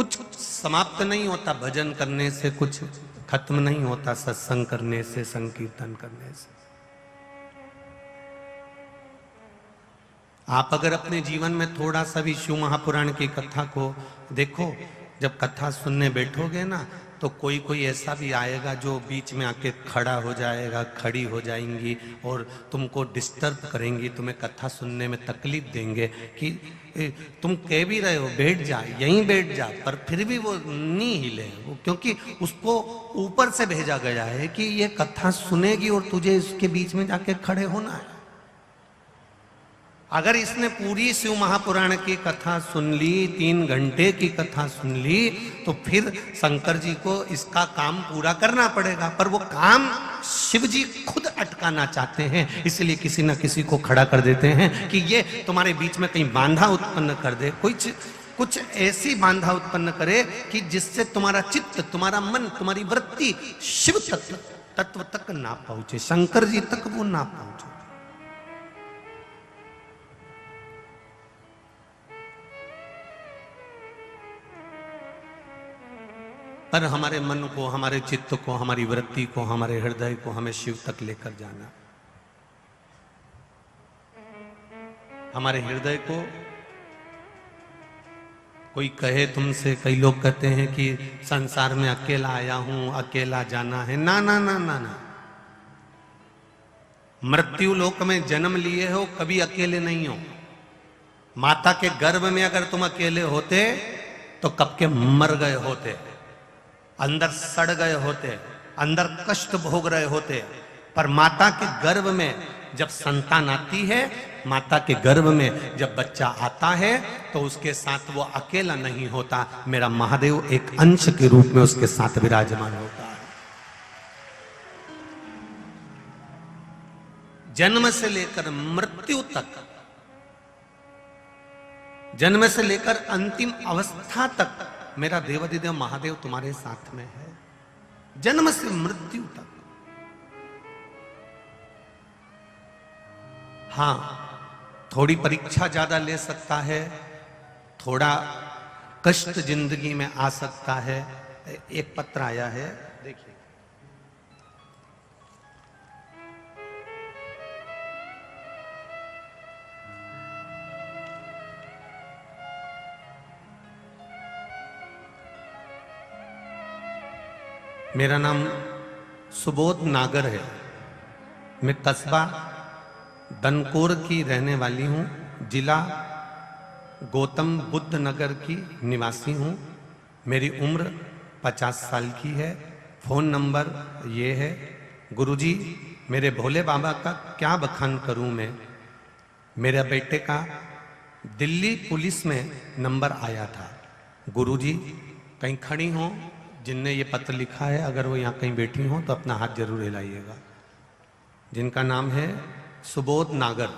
कुछ समाप्त नहीं होता भजन करने से, कुछ खत्म नहीं होता सत्संग करने से, संकीर्तन करने से। आप अगर अपने जीवन में थोड़ा सा भी शिव महापुराण की कथा को देखो, जब कथा सुनने बैठोगे ना, तो कोई कोई ऐसा भी आएगा जो बीच में आके खड़ा हो जाएगा, खड़ी हो जाएंगी और तुमको डिस्टर्ब करेंगी, तुम्हें कथा सुनने में तकलीफ देंगे कि तुम कह भी रहे हो बैठ जा, यहीं बैठ जा, पर फिर भी वो नहीं हिले, क्योंकि उसको ऊपर से भेजा गया है कि ये कथा सुनेगी और तुझे इसके बीच में जाके खड़े होना है। अगर इसने पूरी शिव महापुराण की कथा सुन ली, 3 घंटे की कथा सुन ली, तो फिर शंकर जी को इसका काम पूरा करना पड़ेगा, पर वो काम शिव जी खुद अटकाना चाहते हैं, इसलिए किसी न किसी को खड़ा कर देते हैं कि ये तुम्हारे बीच में कहीं बांधा उत्पन्न कर दे, कुछ ऐसी बांधा उत्पन्न करे कि जिससे तुम्हारा चित्त, तुम्हारा मन, तुम्हारी वृत्ति शिव तत्व तक ना पहुंचे, शंकर जी तक वो ना पहुंचे। पर हमारे मन को, हमारे चित्त को, हमारी वृत्ति को, हमारे हृदय को हमें शिव तक लेकर जाना। हमारे हृदय को कोई कहे तुमसे, कई लोग कहते हैं कि संसार में अकेला आया हूं, अकेला जाना है। ना ना ना ना ना, मृत्यु लोक में जन्म लिए हो, कभी अकेले नहीं हो। माता के गर्भ में अगर तुम अकेले होते तो कब के मर गए होते, अंदर सड़ गए होते, अंदर कष्ट भोग रहे होते। पर माता के गर्भ में जब संतान आती है, माता के गर्भ में जब बच्चा आता है, तो उसके साथ वो अकेला नहीं होता, मेरा महादेव एक अंश के रूप में उसके साथ विराजमान होता है। जन्म से लेकर मृत्यु तक, जन्म से लेकर अंतिम अवस्था तक मेरा देवाधिदेव महादेव तुम्हारे साथ में है, जन्म से मृत्यु तक। हां, थोड़ी परीक्षा ज्यादा ले सकता है, थोड़ा कष्ट जिंदगी में आ सकता है। एक पत्र आया है, देखिए। मेरा नाम सुबोध नागर है, मैं कस्बा दनकोर की रहने वाली हूँ, जिला गौतम बुद्ध नगर की निवासी हूँ। मेरी उम्र 50 साल की है। फ़ोन नंबर ये है। गुरुजी, मेरे भोले बाबा का क्या बखान करूँ मैं। मेरे बेटे का दिल्ली पुलिस में नंबर आया था। गुरुजी, कहीं खड़ी हो जिनने ये पत्र लिखा है, अगर वो यहाँ कहीं बैठी हो तो अपना हाथ जरूर हिलाइएगा। जिनका नाम है सुबोध नागर,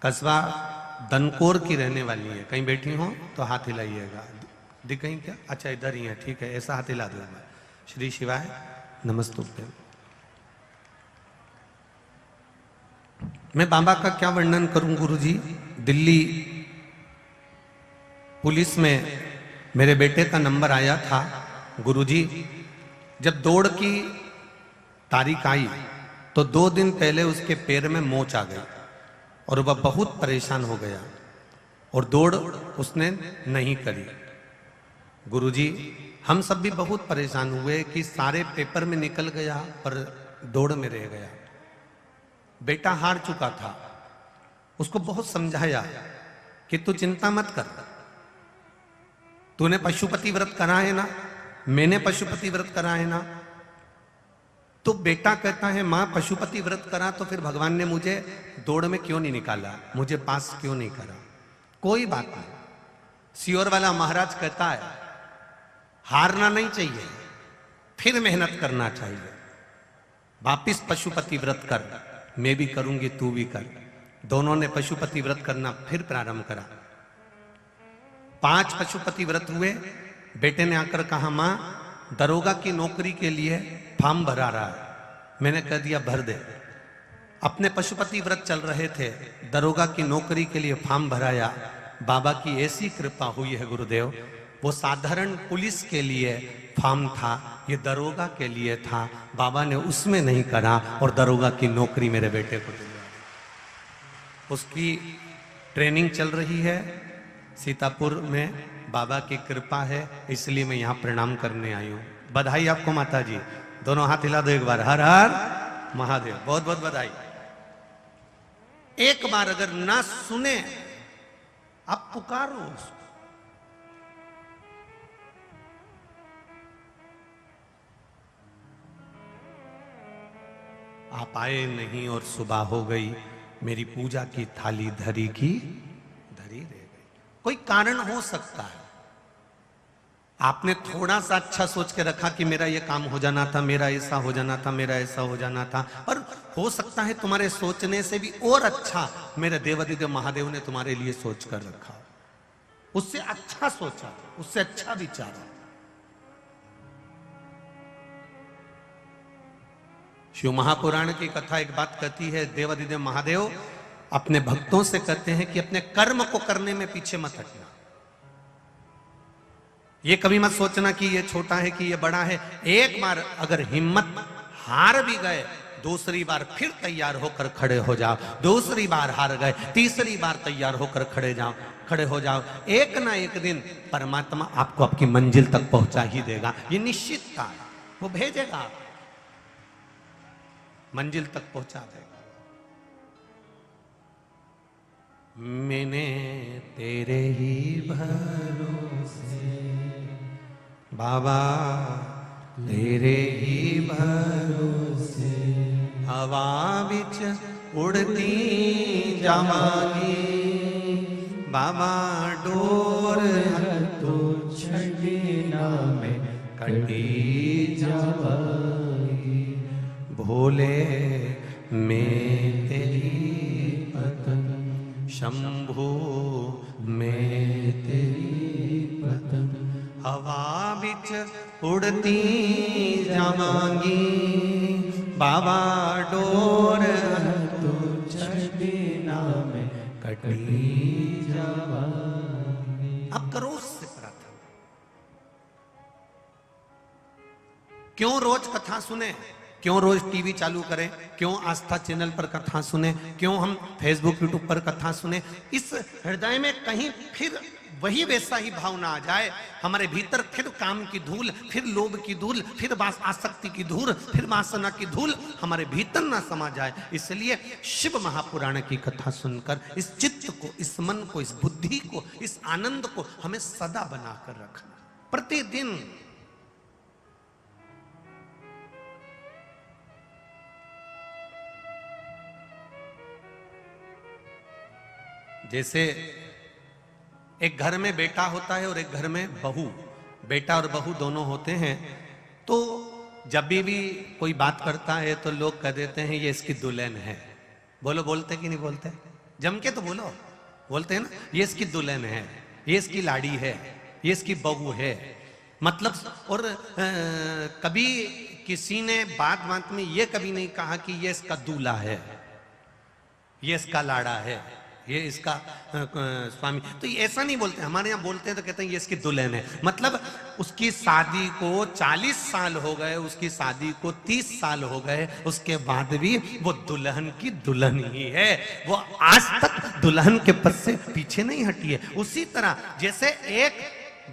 कस्बा दनकोर की रहने वाली है। कहीं बैठी हो तो हाथ हिलाइएगा। दिख गई क्या? अच्छा, इधर ही है, ठीक है, ऐसा हाथ हिला दूंगा। श्री शिवाय नमस्तुभ्यं। मैं बाबा का क्या वर्णन करूं गुरुजी। दिल्ली पुलिस में मेरे बेटे का नंबर आया था। गुरुजी, जब दौड़ की तारीख आई तो 2 दिन पहले उसके पैर में मोच आ गई और वह बहुत परेशान हो गया और दौड़ उसने नहीं करी। गुरुजी, हम सब भी बहुत परेशान हुए कि सारे पेपर में निकल गया पर दौड़ में रह गया। बेटा हार चुका था, उसको बहुत समझाया कि तू चिंता मत कर, तूने पशुपति व्रत करा है ना, मैंने पशुपति व्रत करा है ना। तो बेटा कहता है, मां पशुपति व्रत करा तो फिर भगवान ने मुझे दौड़ में क्यों नहीं निकाला, मुझे पास क्यों नहीं करा। कोई बात नहीं। सियोर वाला महाराज कहता है, हारना नहीं चाहिए, फिर मेहनत करना चाहिए। वापिस पशुपति व्रत कर, मैं भी करूंगी, तू भी कर। दोनों ने पशुपति व्रत करना फिर प्रारंभ करा। 5 पशुपति व्रत हुए। बेटे ने आकर कहा, मां दरोगा की नौकरी के लिए फॉर्म भरा रहा है। मैंने कह दिया भर दे। अपने पशुपति व्रत चल रहे थे, दरोगा की नौकरी के लिए फॉर्म भराया। बाबा की ऐसी कृपा हुई है गुरुदेव, वो साधारण पुलिस के लिए फॉर्म था, ये दरोगा के लिए था। बाबा ने उसमें नहीं करा और दरोगा की नौकरी मेरे बेटे को दिलवा दी। उसकी ट्रेनिंग चल रही है सीतापुर में, बाबा की कृपा है, इसलिए मैं यहाँ प्रणाम करने आई हूँ। बधाई आपको माता जी, दोनों हाथ हिला दो एक बार, हर हर महादेव, बहुत बहुत बधाई। एक बार अगर ना सुने, आप पुकारो उसको। आप आए नहीं और सुबह हो गई, मेरी पूजा की थाली धरी की धरी रह गई। कोई कारण हो सकता है, आपने थोड़ा सा अच्छा सोच के रखा कि मेरा ये काम हो जाना था, मेरा ऐसा हो जाना था, मेरा ऐसा हो जाना था, और हो सकता है तुम्हारे सोचने से भी और अच्छा मेरे देवादिदेव महादेव ने तुम्हारे लिए सोच कर रखा, उससे अच्छा सोचा, उससे अच्छा विचारा। शिव महापुराण की कथा एक बात कहती है, देवादिदेव महादेव अपने भक्तों से कहते हैं कि अपने कर्म को करने में पीछे मत हटना। ये कभी मत सोचना कि ये छोटा है कि ये बड़ा है। एक बार अगर हिम्मत हार भी गए, दूसरी बार फिर तैयार होकर खड़े हो जाओ। दूसरी बार हार गए, तीसरी बार तैयार होकर खड़े हो जाओ। एक ना एक दिन परमात्मा आपको आपकी मंजिल तक पहुंचा ही देगा, ये निश्चित था। वो भेजेगा, मंजिल तक पहुंचा देगा। मैंने तेरे ही भरोसे बाबा, तेरे ही भरोसे हवा बिच उड़ती जावांगी बाबा, डोर तो छड़ना में कटी जावांगी। भोले मैं तेरी पतंग, शंभू मैं तेरी पतंग, हवा बिच उड़ती जावांगी बाबा, डोर तो छड़ना में कटी जावांगी। अब करो उससे प्रार्थना। क्यों रोज कथा सुने, क्यों रोज टीवी चालू करें, क्यों आस्था चैनल पर कथा सुने, क्यों हम फेसबुक यूट्यूब पर कथा सुने? इस हृदय में कहीं फिर वही वैसा ही भावना आ जाए, हमारे भीतर फिर काम की धूल, फिर लोभ की धूल, फिर आसक्ति की धूल, फिर वासना की धूल हमारे भीतर ना समा जाए। इसलिए शिव महापुराण की कथा सुनकर इस चित्त को, इस मन को, इस बुद्धि को, इस आनंद को हमें सदा बनाकर रखना प्रतिदिन। जैसे एक घर में बेटा होता है और एक घर में बहू, बेटा और बहू दोनों होते हैं, तो जब भी कोई बात करता है तो लोग कह देते हैं ये इसकी दुल्हन है। बोलो, बोलते कि नहीं बोलते? जम के तो बोलो, बोलते हैं ना, ये इसकी दुल्हन है, ये इसकी लाड़ी है, ये इसकी बहू है। मतलब और कभी किसी ने बात में ये कभी नहीं कहा कि ये इसका दूल्हा है, ये इसका लाड़ा है, ये इसका स्वामी। तो ये ऐसा नहीं बोलते, हमारे यहाँ बोलते हैं तो कहते हैं ये इसकी दुल्हन है। मतलब उसकी शादी को 40 साल हो गए, उसकी शादी को 30 साल हो गए, उसके बाद भी वो दुल्हन की दुल्हन ही है। वो आज तक दुल्हन के पद से पीछे नहीं हटी है। उसी तरह जैसे एक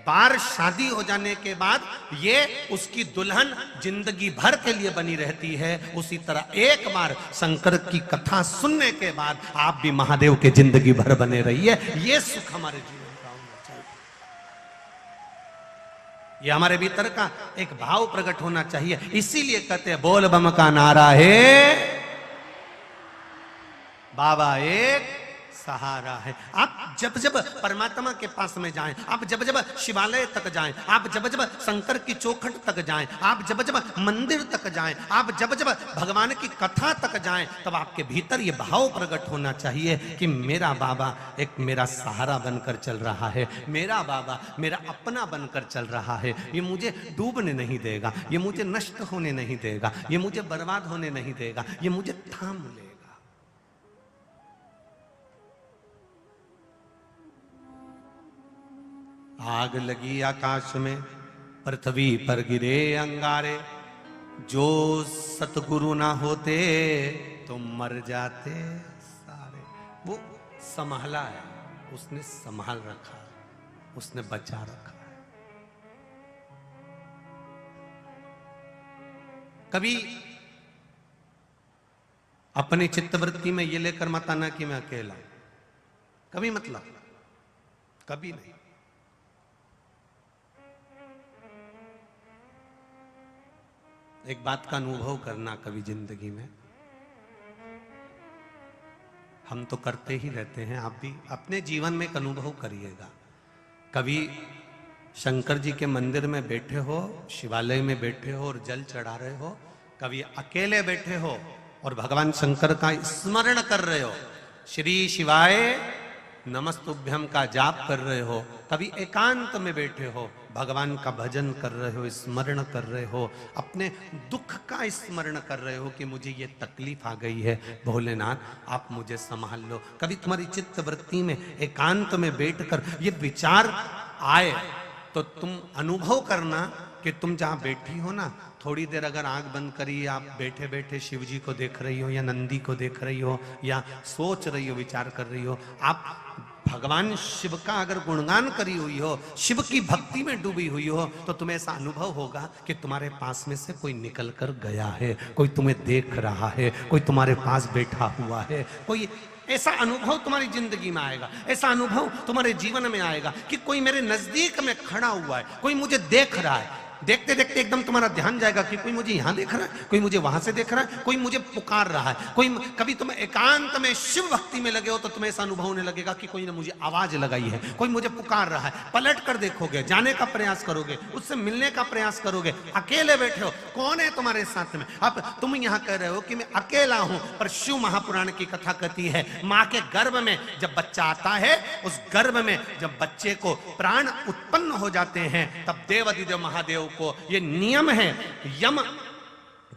बार शादी हो जाने के बाद ये उसकी दुल्हन जिंदगी भर के लिए बनी रहती है, उसी तरह एक बार शंकर की कथा सुनने के बाद आप भी महादेव के जिंदगी भर बने रहिए। ये सुख हमारे जीवन का होना चाहिए, ये हमारे भीतर का एक भाव प्रकट होना चाहिए। इसीलिए कहते हैं बोल बम का नारा है, बाबा एक सहारा है। आप जब जब परमात्मा के पास में जाएं, आप जब जब शिवालय तक जाएं, आप जब जब शंकर की चौखट तक जाएं, आप जब जब मंदिर तक जाएं, आप जब जब भगवान की कथा तक जाएं, तब आपके भीतर ये भाव प्रकट होना चाहिए कि मेरा बाबा एक मेरा सहारा बनकर चल रहा है, मेरा बाबा मेरा अपना बनकर चल रहा है। ये मुझे डूबने नहीं देगा, ये मुझे नष्ट होने नहीं देगा, ये मुझे बर्बाद होने नहीं देगा, ये मुझे थाम लेगा। आग लगी आकाश में, पृथ्वी पर गिरे अंगारे, जो सतगुरु ना होते तो मर जाते सारे। वो संभाला है, उसने संभाल रखा है, उसने बचा रखा है। कभी अपनी चित्तवृत्ति में ये लेकर मत आना कि मैं अकेला, कभी मतलब, कभी नहीं। एक बात का अनुभव करना कभी जिंदगी में, हम तो करते ही रहते हैं, आप भी अपने जीवन में एक अनुभव करिएगा। कभी शंकर जी के मंदिर में बैठे हो, शिवालय में बैठे हो और जल चढ़ा रहे हो, कभी अकेले बैठे हो और भगवान शंकर का स्मरण कर रहे हो, श्री शिवाय नमस्तुभ्यम का जाप कर रहे हो, कभी एकांत में बैठे हो, भगवान का भजन कर रहे हो, स्मरण कर रहे हो, अपने दुख का स्मरण कर रहे हो कि मुझे ये तकलीफ आ गई है, भोलेनाथ आप मुझे संभाल लो। कभी तुम्हारी चित्त वृत्ति में एकांत में बैठकर ये विचार आए तो तुम अनुभव करना कि तुम जहां बैठी हो ना, थोड़ी देर अगर आंख बंद करी, आप बैठे बैठे शिव जी को देख रही हो या नंदी को देख रही हो या सोच रही हो, विचार कर रही हो, आप भगवान शिव का अगर गुणगान करी हुई हो, शिव की भक्ति में डूबी हुई हो, तो तुम्हें ऐसा अनुभव होगा कि तुम्हारे पास में से कोई निकल कर गया है, कोई तुम्हें देख रहा है, कोई तुम्हारे पास बैठा हुआ है, कोई ऐसा अनुभव तुम्हारी जिंदगी में आएगा, ऐसा अनुभव तुम्हारे जीवन में आएगा कि कोई मेरे नजदीक में खड़ा हुआ है, कोई मुझे देख रहा है। देखते देखते एकदम तुम्हारा ध्यान जाएगा कि कोई मुझे यहां देख रहा है, कोई मुझे वहां से देख रहा है, कोई मुझे पुकार रहा है, कोई। कभी तुम एकांत में शिव भक्ति में लगे हो तो तुम्हें ऐसा अनुभव होने लगेगा कि कोई ने मुझे आवाज लगाई है, कोई मुझे पुकार रहा है। पलट कर देखोगे, जाने का प्रयास करोगे, उससे मिलने का प्रयास करोगे, अकेले बैठे हो, कौन है तुम्हारे साथ में? अब तुम यहां कह रहे हो कि मैं अकेला हूं, पर शिव महापुराण की कथा कहती है, मां के गर्भ में जब बच्चा आता है, उस गर्भ में जब बच्चे को प्राण उत्पन्न हो जाते हैं, तब देवाधिदेव महादेव को ये नियम है। यम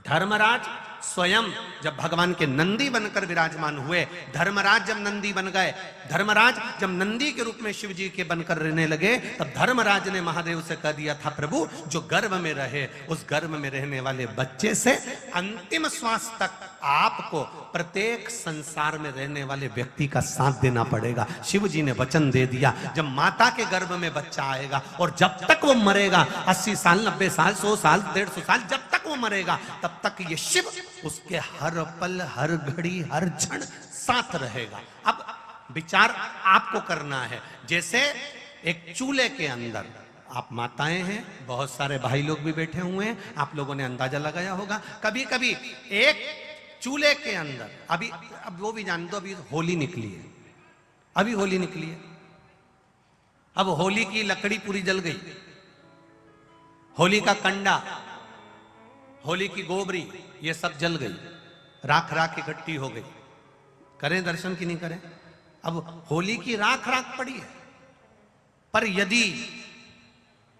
धर्मराज स्वयं जब भगवान के नंदी बनकर विराजमान हुए, धर्मराज जब नंदी बन गए, धर्मराज जब नंदी के रूप में शिव जी के बनकर रहने लगे, तब धर्मराज ने महादेव से कह दिया था, प्रभु जो गर्भ में रहे, उस गर्भ में रहने वाले बच्चे से अंतिम श्वास तक आपको प्रत्येक संसार में रहने वाले व्यक्ति का साथ देना पड़ेगा। शिव जी ने वचन दे दिया, जब माता के गर्भ में बच्चा आएगा और जब तक वो मरेगा, 80 साल 90 साल 100 साल 150 साल, जब तक वो मरेगा तब तक ये शिव उसके हर पल हर घड़ी हर क्षण साथ रहेगा। अब विचार आपको करना है, जैसे एक चूल्हे के अंदर आप माताएं हैं, बहुत सारे भाई लोग भी बैठे हुए हैं, आप लोगों ने अंदाजा लगाया होगा, कभी कभी एक चूल्हे के अंदर, अभी अब वो भी जान दो, अभी होली निकली है, अभी होली निकली है, अब होली की लकड़ी पूरी जल गई, होली का कंडा, होली की गोबरी, ये सब जल गई, राख राख इकट्ठी हो गई। करें दर्शन की नहीं करें? अब होली की राख राख पड़ी है, पर यदि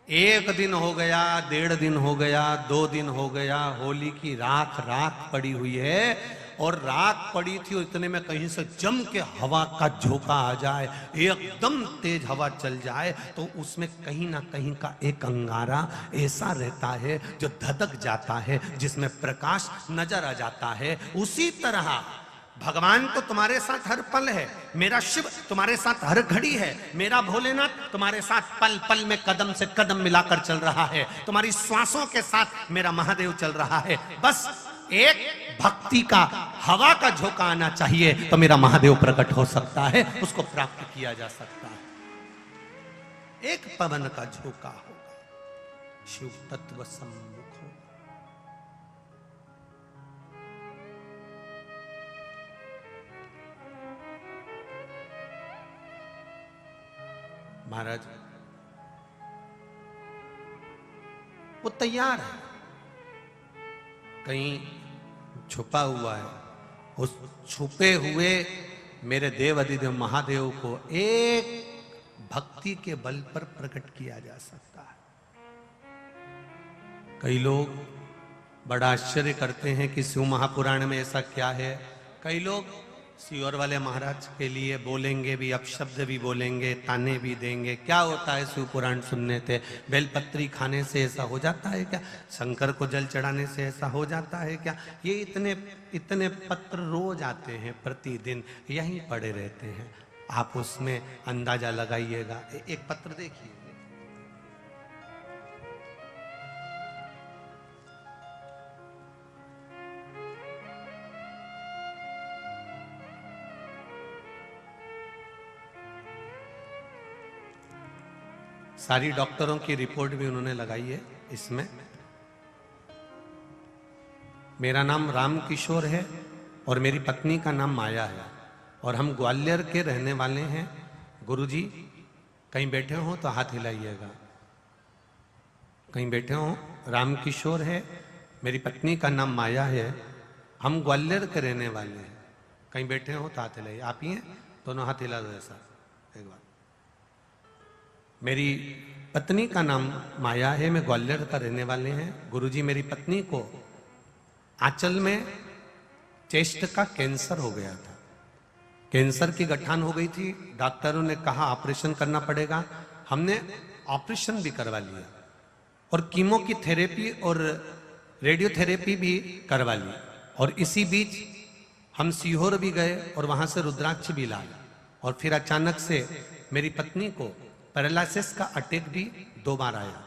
1 दिन हो गया, 1.5 दिन हो गया, 2 दिन हो गया, होली की राख राख पड़ी हुई है, और राख पड़ी थी और इतने में कहीं से जम के हवा का झोंका आ जाए, एकदम तेज हवा चल जाए, तो उसमें कहीं ना कहीं का एक अंगारा ऐसा रहता है जो धधक जाता है, जिसमें प्रकाश नजर आ जाता है। उसी तरह भगवान तो तुम्हारे साथ हर पल है, मेरा शिव तुम्हारे साथ हर घड़ी है, मेरा भोलेनाथ तुम्हारे साथ पल पल में कदम से कदम मिलाकर चल रहा है, तुम्हारी श्वासों के साथ मेरा महादेव चल रहा है। बस एक भक्ति का हवा का झोंका आना चाहिए तो मेरा महादेव प्रकट हो सकता है, उसको प्राप्त किया जा सकता है। एक पवन का झोंका होगा, शिव तत्व सम्मुख होगा। महाराज वो तैयार है, कहीं छुपा हुआ है, उस छुपे हुए मेरे देव अधिदेव महादेव को एक भक्ति के बल पर प्रकट किया जा सकता है। कई लोग बड़ा आश्चर्य करते हैं कि शिव महापुराण में ऐसा क्या है, कई लोग सीहोर वाले महाराज के लिए बोलेंगे भी, अपशब्द भी बोलेंगे, ताने भी देंगे। क्या होता है शिव पुराण सुनने से? बेलपत्री खाने से ऐसा हो जाता है क्या? शंकर को जल चढ़ाने से ऐसा हो जाता है क्या? ये इतने इतने पत्र रोज आते हैं, प्रतिदिन यहीं पड़े रहते हैं। आप उसमें अंदाजा लगाइएगा। एक पत्र देखिए, सारी डॉक्टरों की रिपोर्ट भी उन्होंने लगाई है इसमें। मेरा नाम राम किशोर है और मेरी पत्नी का नाम माया है और हम ग्वालियर के रहने वाले हैं। गुरुजी कहीं बैठे हो तो हाथ हिलाइएगा। कहीं बैठे हो? राम किशोर है, मेरी पत्नी का नाम माया है, हम ग्वालियर के रहने वाले हैं। कहीं बैठे हो तो हाथ हिलाइए। आप ही हैं? दोनों हाथ हिला दो ऐसा एक बार। मेरी पत्नी का नाम माया है, मैं ग्वालियर का रहने वाले हैं। गुरुजी मेरी पत्नी को आंचल में चेस्ट का कैंसर हो गया था। कैंसर की गठान हो गई थी। डॉक्टरों ने कहा ऑपरेशन करना पड़ेगा। हमने ऑपरेशन भी करवा लिया और कीमो की थेरेपी और रेडियोथेरेपी भी करवा ली। और इसी बीच हम सीहोर भी गए और वहां से रुद्राक्ष भी लाए। और फिर अचानक से मेरी पत्नी को पैरालिसिस का अटैक भी 2 बार आया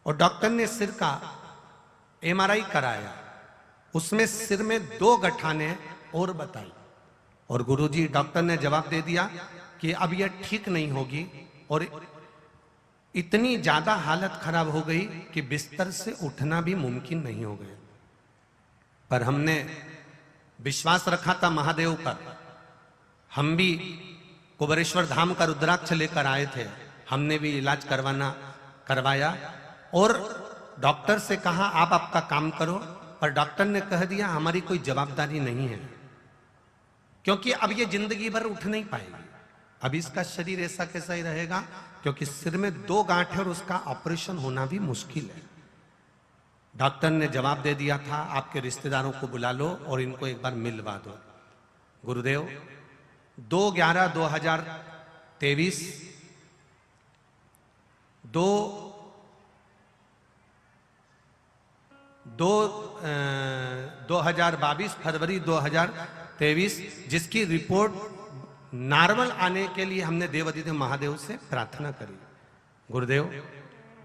और डॉक्टर ने सिर का MRI कराया। उसमें सिर में 2 गठानें और बताई और गुरुजी डॉक्टर ने जवाब दे दिया कि अब यह ठीक नहीं होगी। और इतनी ज्यादा हालत खराब हो गई कि बिस्तर से उठना भी मुमकिन नहीं हो गया। पर हमने विश्वास रखा था महादेव पर। हम भी कुबेरेश्वर धाम का रुद्राक्ष लेकर आए थे। हमने भी इलाज करवाया और डॉक्टर से कहा आप आपका काम करो। पर डॉक्टर ने कह दिया हमारी कोई जवाबदारी नहीं है, क्योंकि अब ये जिंदगी भर उठ नहीं पाएगी। अब इसका शरीर ऐसा कैसा ही रहेगा, क्योंकि सिर में 2 गांठ है और उसका ऑपरेशन होना भी मुश्किल है। डॉक्टर ने जवाब दे दिया था आपके रिश्तेदारों को बुला लो और इनको एक बार मिलवा दो। गुरुदेव 2/11/2023 2022 फरवरी 2023 जिसकी रिपोर्ट नॉर्मल आने के लिए हमने देवाधिदेव महादेव से प्रार्थना करी। गुरुदेव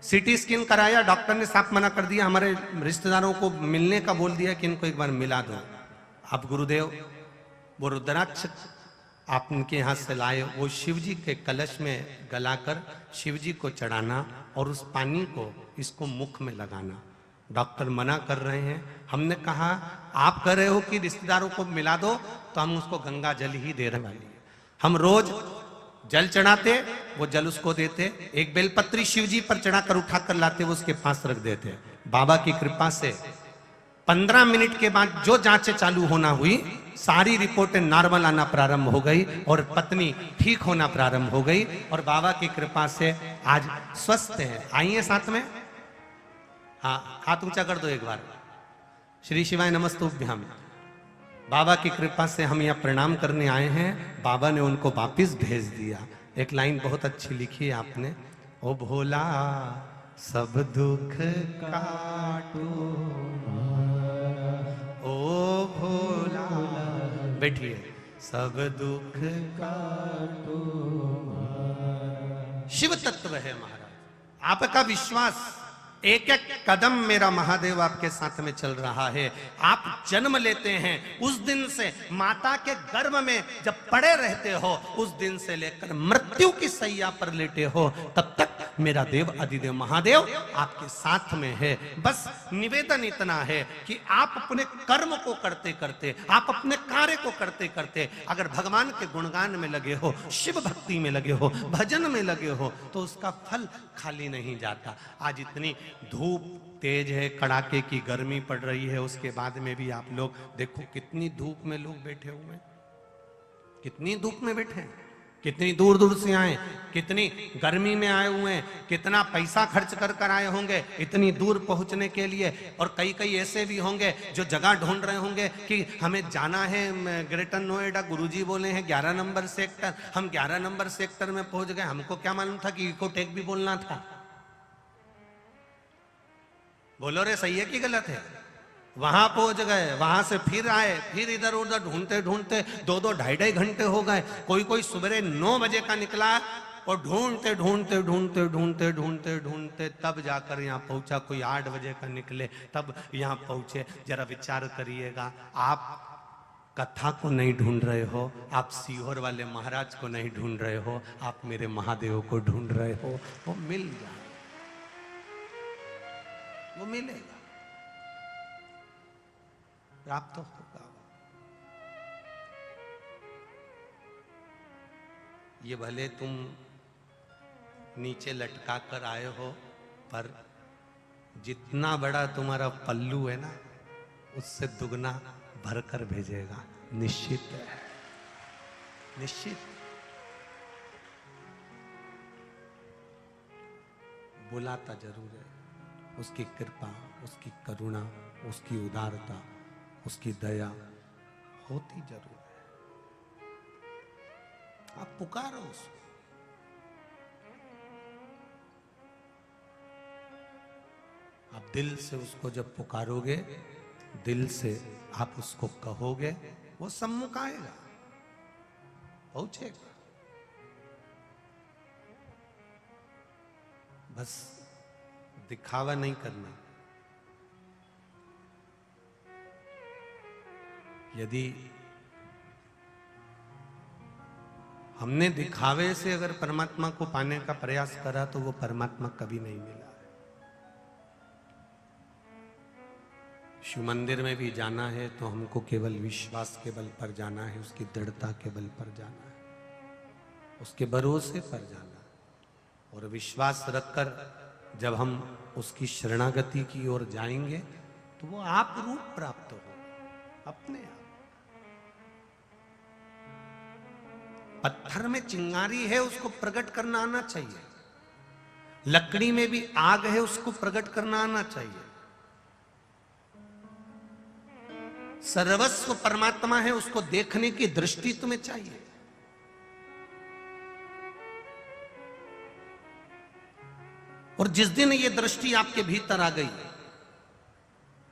CT स्कैन कराया, डॉक्टर ने साफ मना कर दिया, हमारे रिश्तेदारों को मिलने का बोल दिया कि इनको एक बार मिला दो। अब गुरुदेव वो रुद्राक्ष आप उनके यहाँ से लाए, वो शिवजी के कलश में गलाकर शिवजी को चढ़ाना और उस पानी को इसको मुख में लगाना। डॉक्टर मना कर रहे हैं। हमने कहा आप कह रहे हो कि रिश्तेदारों को मिला दो, तो हम उसको गंगा जल ही दे रहे हैं। हम रोज जल चढ़ाते, वो जल उसको देते। एक बेलपत्री शिवजी पर चढ़ाकर उठाकर लाते, वो उसके पास रख देते। बाबा की कृपा से 15 मिनट के बाद जो जांचें चालू होना हुई, सारी रिपोर्टें नॉर्मल आना प्रारंभ हो गई और पत्नी ठीक होना प्रारंभ हो गई और बाबा की कृपा से आज स्वस्थ है। आइए साथ में, हाँ हाथ ऊंचा कर दो एक बार। श्री शिवाय नमस्तुभ्यम। बाबा की कृपा से हम यहाँ प्रणाम करने आए हैं। बाबा ने उनको वापिस भेज दिया। एक लाइन बहुत अच्छी लिखी है आपने, ओ भोला सब दुख काटो, ओ भोला, बैठिए, सब दुख काटो। शिव तत्व है महाराज। आपका विश्वास, एक एक कदम मेरा महादेव आपके साथ में चल रहा है। आप जन्म लेते हैं उस दिन से, माता के गर्भ में जब पड़े रहते हो उस दिन से लेकर मृत्यु की सैया पर लेटे हो, तब तक मेरा देव अधिदेव महादेव आपके साथ में है। बस निवेदन इतना है कि आप अपने कर्म को करते करते, आप अपने कार्य को करते करते अगर भगवान के गुणगान में लगे हो, शिव भक्ति में लगे हो, भजन में लगे हो, तो उसका फल खाली नहीं जाता। आज इतनी धूप तेज है, कड़ाके की गर्मी पड़ रही है, उसके बाद में भी आप लोग देखो कितनी धूप में लोग बैठे हुए हैं, कितनी धूप में बैठे हैं। कितनी दूर दूर से आए, कितनी गर्मी में आए हुए हैं, कितना पैसा खर्च कर कर आए होंगे इतनी दूर पहुंचने के लिए। और कई कई ऐसे भी होंगे जो जगह ढूंढ रहे होंगे कि हमें जाना है ग्रेटर नोएडा, गुरुजी बोले हैं 11 नंबर सेक्टर, हम 11 नंबर सेक्टर में पहुंच गए, हमको क्या मालूम था कि इकोटेक भी बोलना था। बोलो रे, सही है कि गलत है? वहां पहुंच गए, वहां से फिर आए, फिर इधर उधर ढूंढते ढूंढते 2-2 ढाई-ढाई घंटे हो गए। कोई कोई सुबह 9 बजे का निकला और ढूंढते ढूंढते ढूंढते ढूंढते ढूंढते ढूंढते तब जाकर यहाँ पहुंचा। कोई 8 बजे का निकले तब यहाँ पहुंचे। जरा विचार करिएगा, आप कथा को नहीं ढूंढ रहे हो, आप सीहोर वाले महाराज को नहीं ढूंढ रहे हो, आप मेरे महादेव को ढूंढ रहे हो। वो मिल जाए, वो मिलेगा, प्राप्त तो होगा। ये भले तुम नीचे लटका कर आए हो, पर जितना बड़ा तुम्हारा पल्लू है ना, उससे दुगना भरकर भेजेगा, निश्चित है, निश्चित। बुलाता जरूर है, उसकी कृपा, उसकी करुणा, उसकी उदारता, उसकी दया होती जरूर है। आप पुकारो उसको। आप दिल से उसको जब पुकारोगे, दिल से आप उसको कहोगे, वो सम्मुख आएगा, पहुंचेगा। बस दिखावा नहीं करना। यदि हमने दिखावे से अगर परमात्मा को पाने का प्रयास करा तो वो परमात्मा कभी नहीं मिला। शिव मंदिर में भी जाना है तो हमको केवल विश्वास के बल पर जाना है, उसकी दृढ़ता के बल पर जाना है, उसके भरोसे पर जाना है। और विश्वास रखकर जब हम उसकी शरणागति की ओर जाएंगे तो वो आप रूप प्राप्त हो अपने आप। पत्थर में चिंगारी है, उसको प्रकट करना आना चाहिए। लकड़ी में भी आग है, उसको प्रकट करना आना चाहिए। सर्वस्व परमात्मा है, उसको देखने की दृष्टि तुम्हें चाहिए। और जिस दिन ये दृष्टि आपके भीतर आ गई,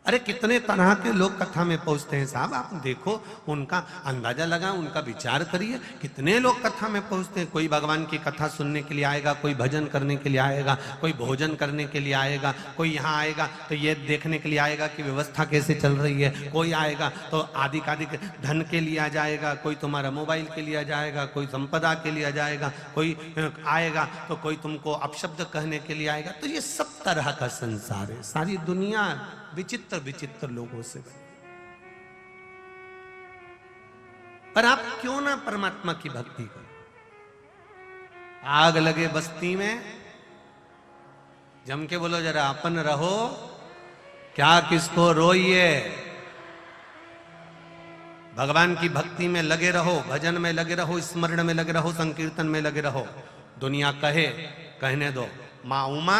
अरे कितने तरह के लोग कथा में पहुंचते हैं साहब, आप देखो, उनका अंदाजा लगा, उनका विचार करिए। कितने लोग कथा में पहुंचते हैं। कोई भगवान की कथा सुनने के लिए आएगा, कोई भजन करने के लिए आएगा, कोई भोजन करने के लिए आएगा, कोई यहाँ आएगा तो ये देखने के लिए आएगा कि व्यवस्था कैसे चल रही है, कोई आएगा तो आदि धन के लिए आ जाएगा, कोई तुम्हारा मोबाइल के लिए आ जाएगा, कोई संपदा के लिए आ जाएगा, कोई आएगा तो कोई तुमको अपशब्द कहने के लिए आएगा। तो ये सब तरह का संसार है, सारी दुनिया विचित्र विचित्र लोगों से बनी। पर आप क्यों ना परमात्मा की भक्ति करो। आग लगे बस्ती में, जम के बोलो जरा, अपन रहो क्या किसको रोइए। भगवान की भक्ति में लगे रहो, भजन में लगे रहो, स्मरण में लगे रहो, संकीर्तन में लगे रहो। दुनिया कहे, कहने दो। मां उमा,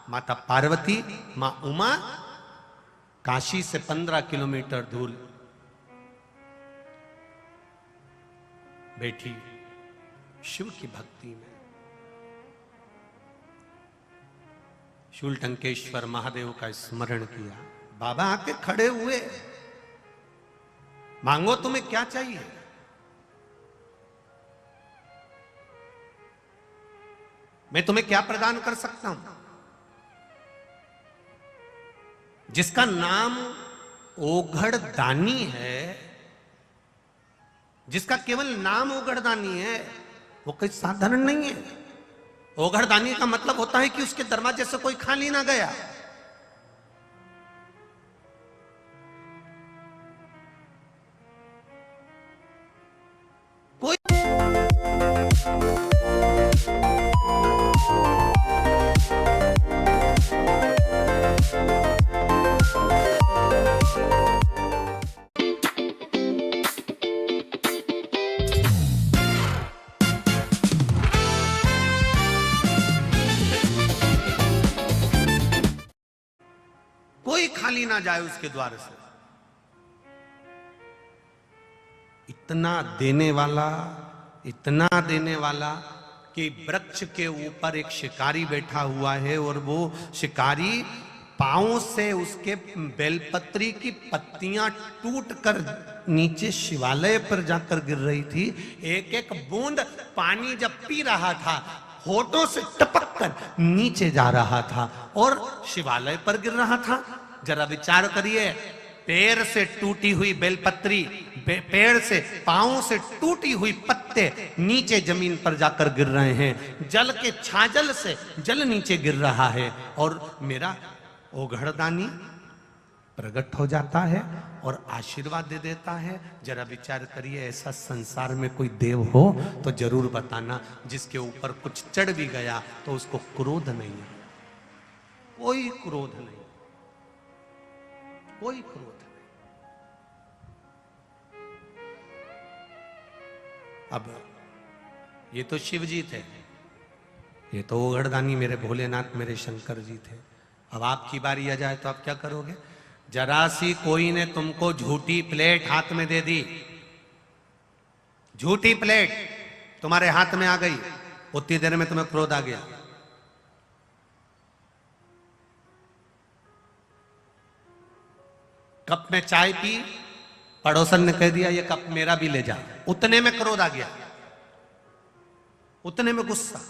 माता पार्वती, मां उमा काशी से 15 किलोमीटर दूर बैठी शिव की भक्ति में। शूलटंकेश्वर महादेव का स्मरण किया। बाबा आके खड़े हुए, मांगो तुम्हें क्या चाहिए। मैं तुम्हें क्या प्रदान कर सकता हूं। जिसका नाम ओघड़ दानी है, जिसका केवल नाम ओघड़ दानी है, वो कोई साधारण नहीं है। ओघड़ दानी का मतलब होता है कि उसके दरवाजे से कोई खाली ना गया। खाली ना जाए उसके द्वार से। इतना देने वाला, इतना देने वाला कि वृक्ष के ऊपर एक शिकारी बैठा हुआ है और वो शिकारी पांव से उसके बेलपत्री की पत्तियां टूटकर नीचे शिवालय पर जाकर गिर रही थी। एक एक बूंद पानी जब पी रहा था होठों से टपक कर नीचे जा रहा था और शिवालय पर गिर रहा था। जरा विचार करिए, पैर से टूटी हुई बेलपत्री, पेड़ से पांव से टूटी हुई पत्ते नीचे जमीन पर जाकर गिर रहे हैं, जल के छाजल से जल नीचे गिर रहा है और मेरा ओघड़दानी प्रकट हो जाता है और आशीर्वाद दे देता है। जरा विचार करिए, ऐसा संसार में कोई देव हो तो जरूर बताना जिसके ऊपर कुछ चढ़ भी गया तो उसको क्रोध नहीं है, कोई क्रोध नहीं, कोई क्रोध नहीं। अब ये तो शिव जी थे, ये तो ओघड़दानी मेरे भोलेनाथ मेरे शंकर जी थे। अब आपकी बारी आ जाए तो आप क्या करोगे? जरा सी कोई ने तुमको झूठी प्लेट हाथ में दे दी, झूठी प्लेट तुम्हारे हाथ में आ गई, उतनी देर में तुम्हें क्रोध आ गया। कप में चाय पी, पड़ोसन ने कह दिया ये कप मेरा भी ले जा, उतने में क्रोध आ गया, उतने में गुस्सा।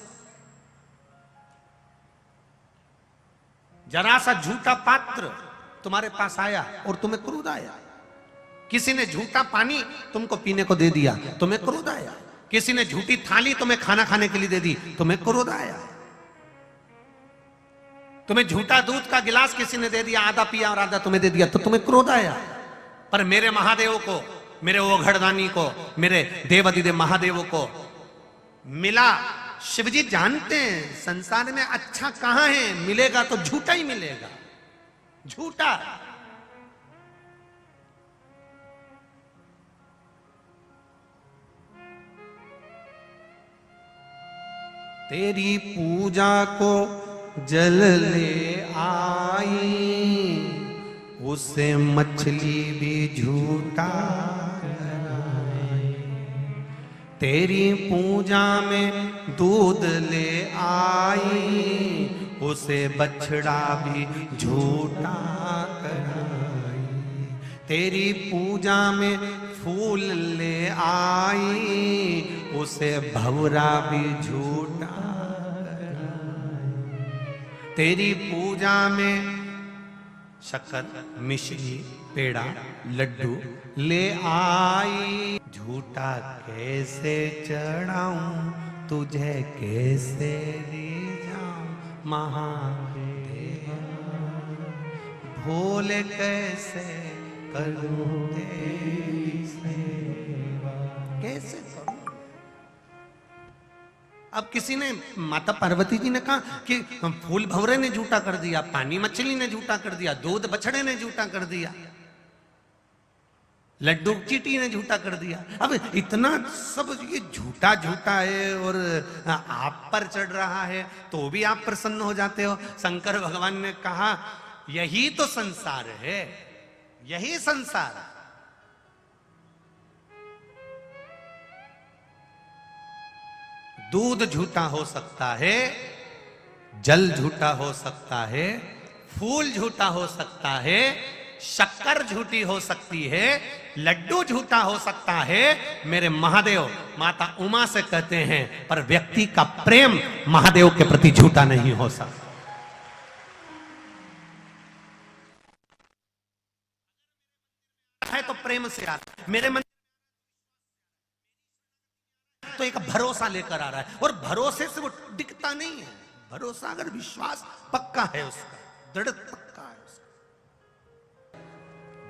जरा सा झूठा पात्र तुम्हारे पास आया और तुम्हें क्रोध आया। किसी ने झूठा पानी तुमको पीने को दे दिया, तुम्हें क्रोध आया। किसी ने झूठी थाली तुम्हें खाना खाने के लिए दे दी, तुम्हें क्रोध आया। तुम्हें झूठा दूध का गिलास किसी ने दे दिया, आधा पिया और आधा तुम्हें दे दिया, तो तुम्हें क्रोध आया। पर मेरे महादेव को, मेरे ओघड़दानी को, मेरे देवाधिदेव महादेव को मिला। शिवजी जानते हैं संसार में अच्छा कहां है, मिलेगा तो झूठा ही मिलेगा, झूठा। तेरी पूजा को जल ले आई, उसे मछली भी झूठा। तेरी पूजा में दूध ले आई, उसे बछड़ा भी झूठा कराई। तेरी पूजा में फूल ले आई, उसे भंवरा भी झूठा कराई। तेरी पूजा में शक्कर, मिश्री, पेड़ा, लड्डू ले आई, झूठा कैसे चढ़ाऊं, तुझे कैसे रिझाऊं महादेव, भोले कैसे करूं तेरी सेवा, कैसे करूं। अब किसी ने, माता पार्वती जी ने कहा कि फूल भंवरे ने झूठा कर दिया, पानी मछली ने झूठा कर दिया, दूध बछड़े ने झूठा कर दिया, लड्डू चीटी ने झूठा कर दिया। अब इतना सब ये झूठा झूठा है और आप पर चढ़ रहा है तो भी आप प्रसन्न हो जाते हो। शंकर भगवान ने कहा यही तो संसार है, यही संसार। दूध झूठा हो सकता है, जल झूठा हो सकता है, फूल झूठा हो सकता है, शक्कर झूठी हो सकती है, लड्डू झूठा हो सकता है। मेरे महादेव माता उमा से कहते हैं पर व्यक्ति का प्रेम महादेव के प्रति झूठा नहीं हो सकता। है तो प्रेम से आता, मेरे मन तो एक भरोसा लेकर आ रहा है और भरोसे से वो दिखता नहीं है। भरोसा अगर विश्वास पक्का है उसका, दृढ़ पक्का है उसका।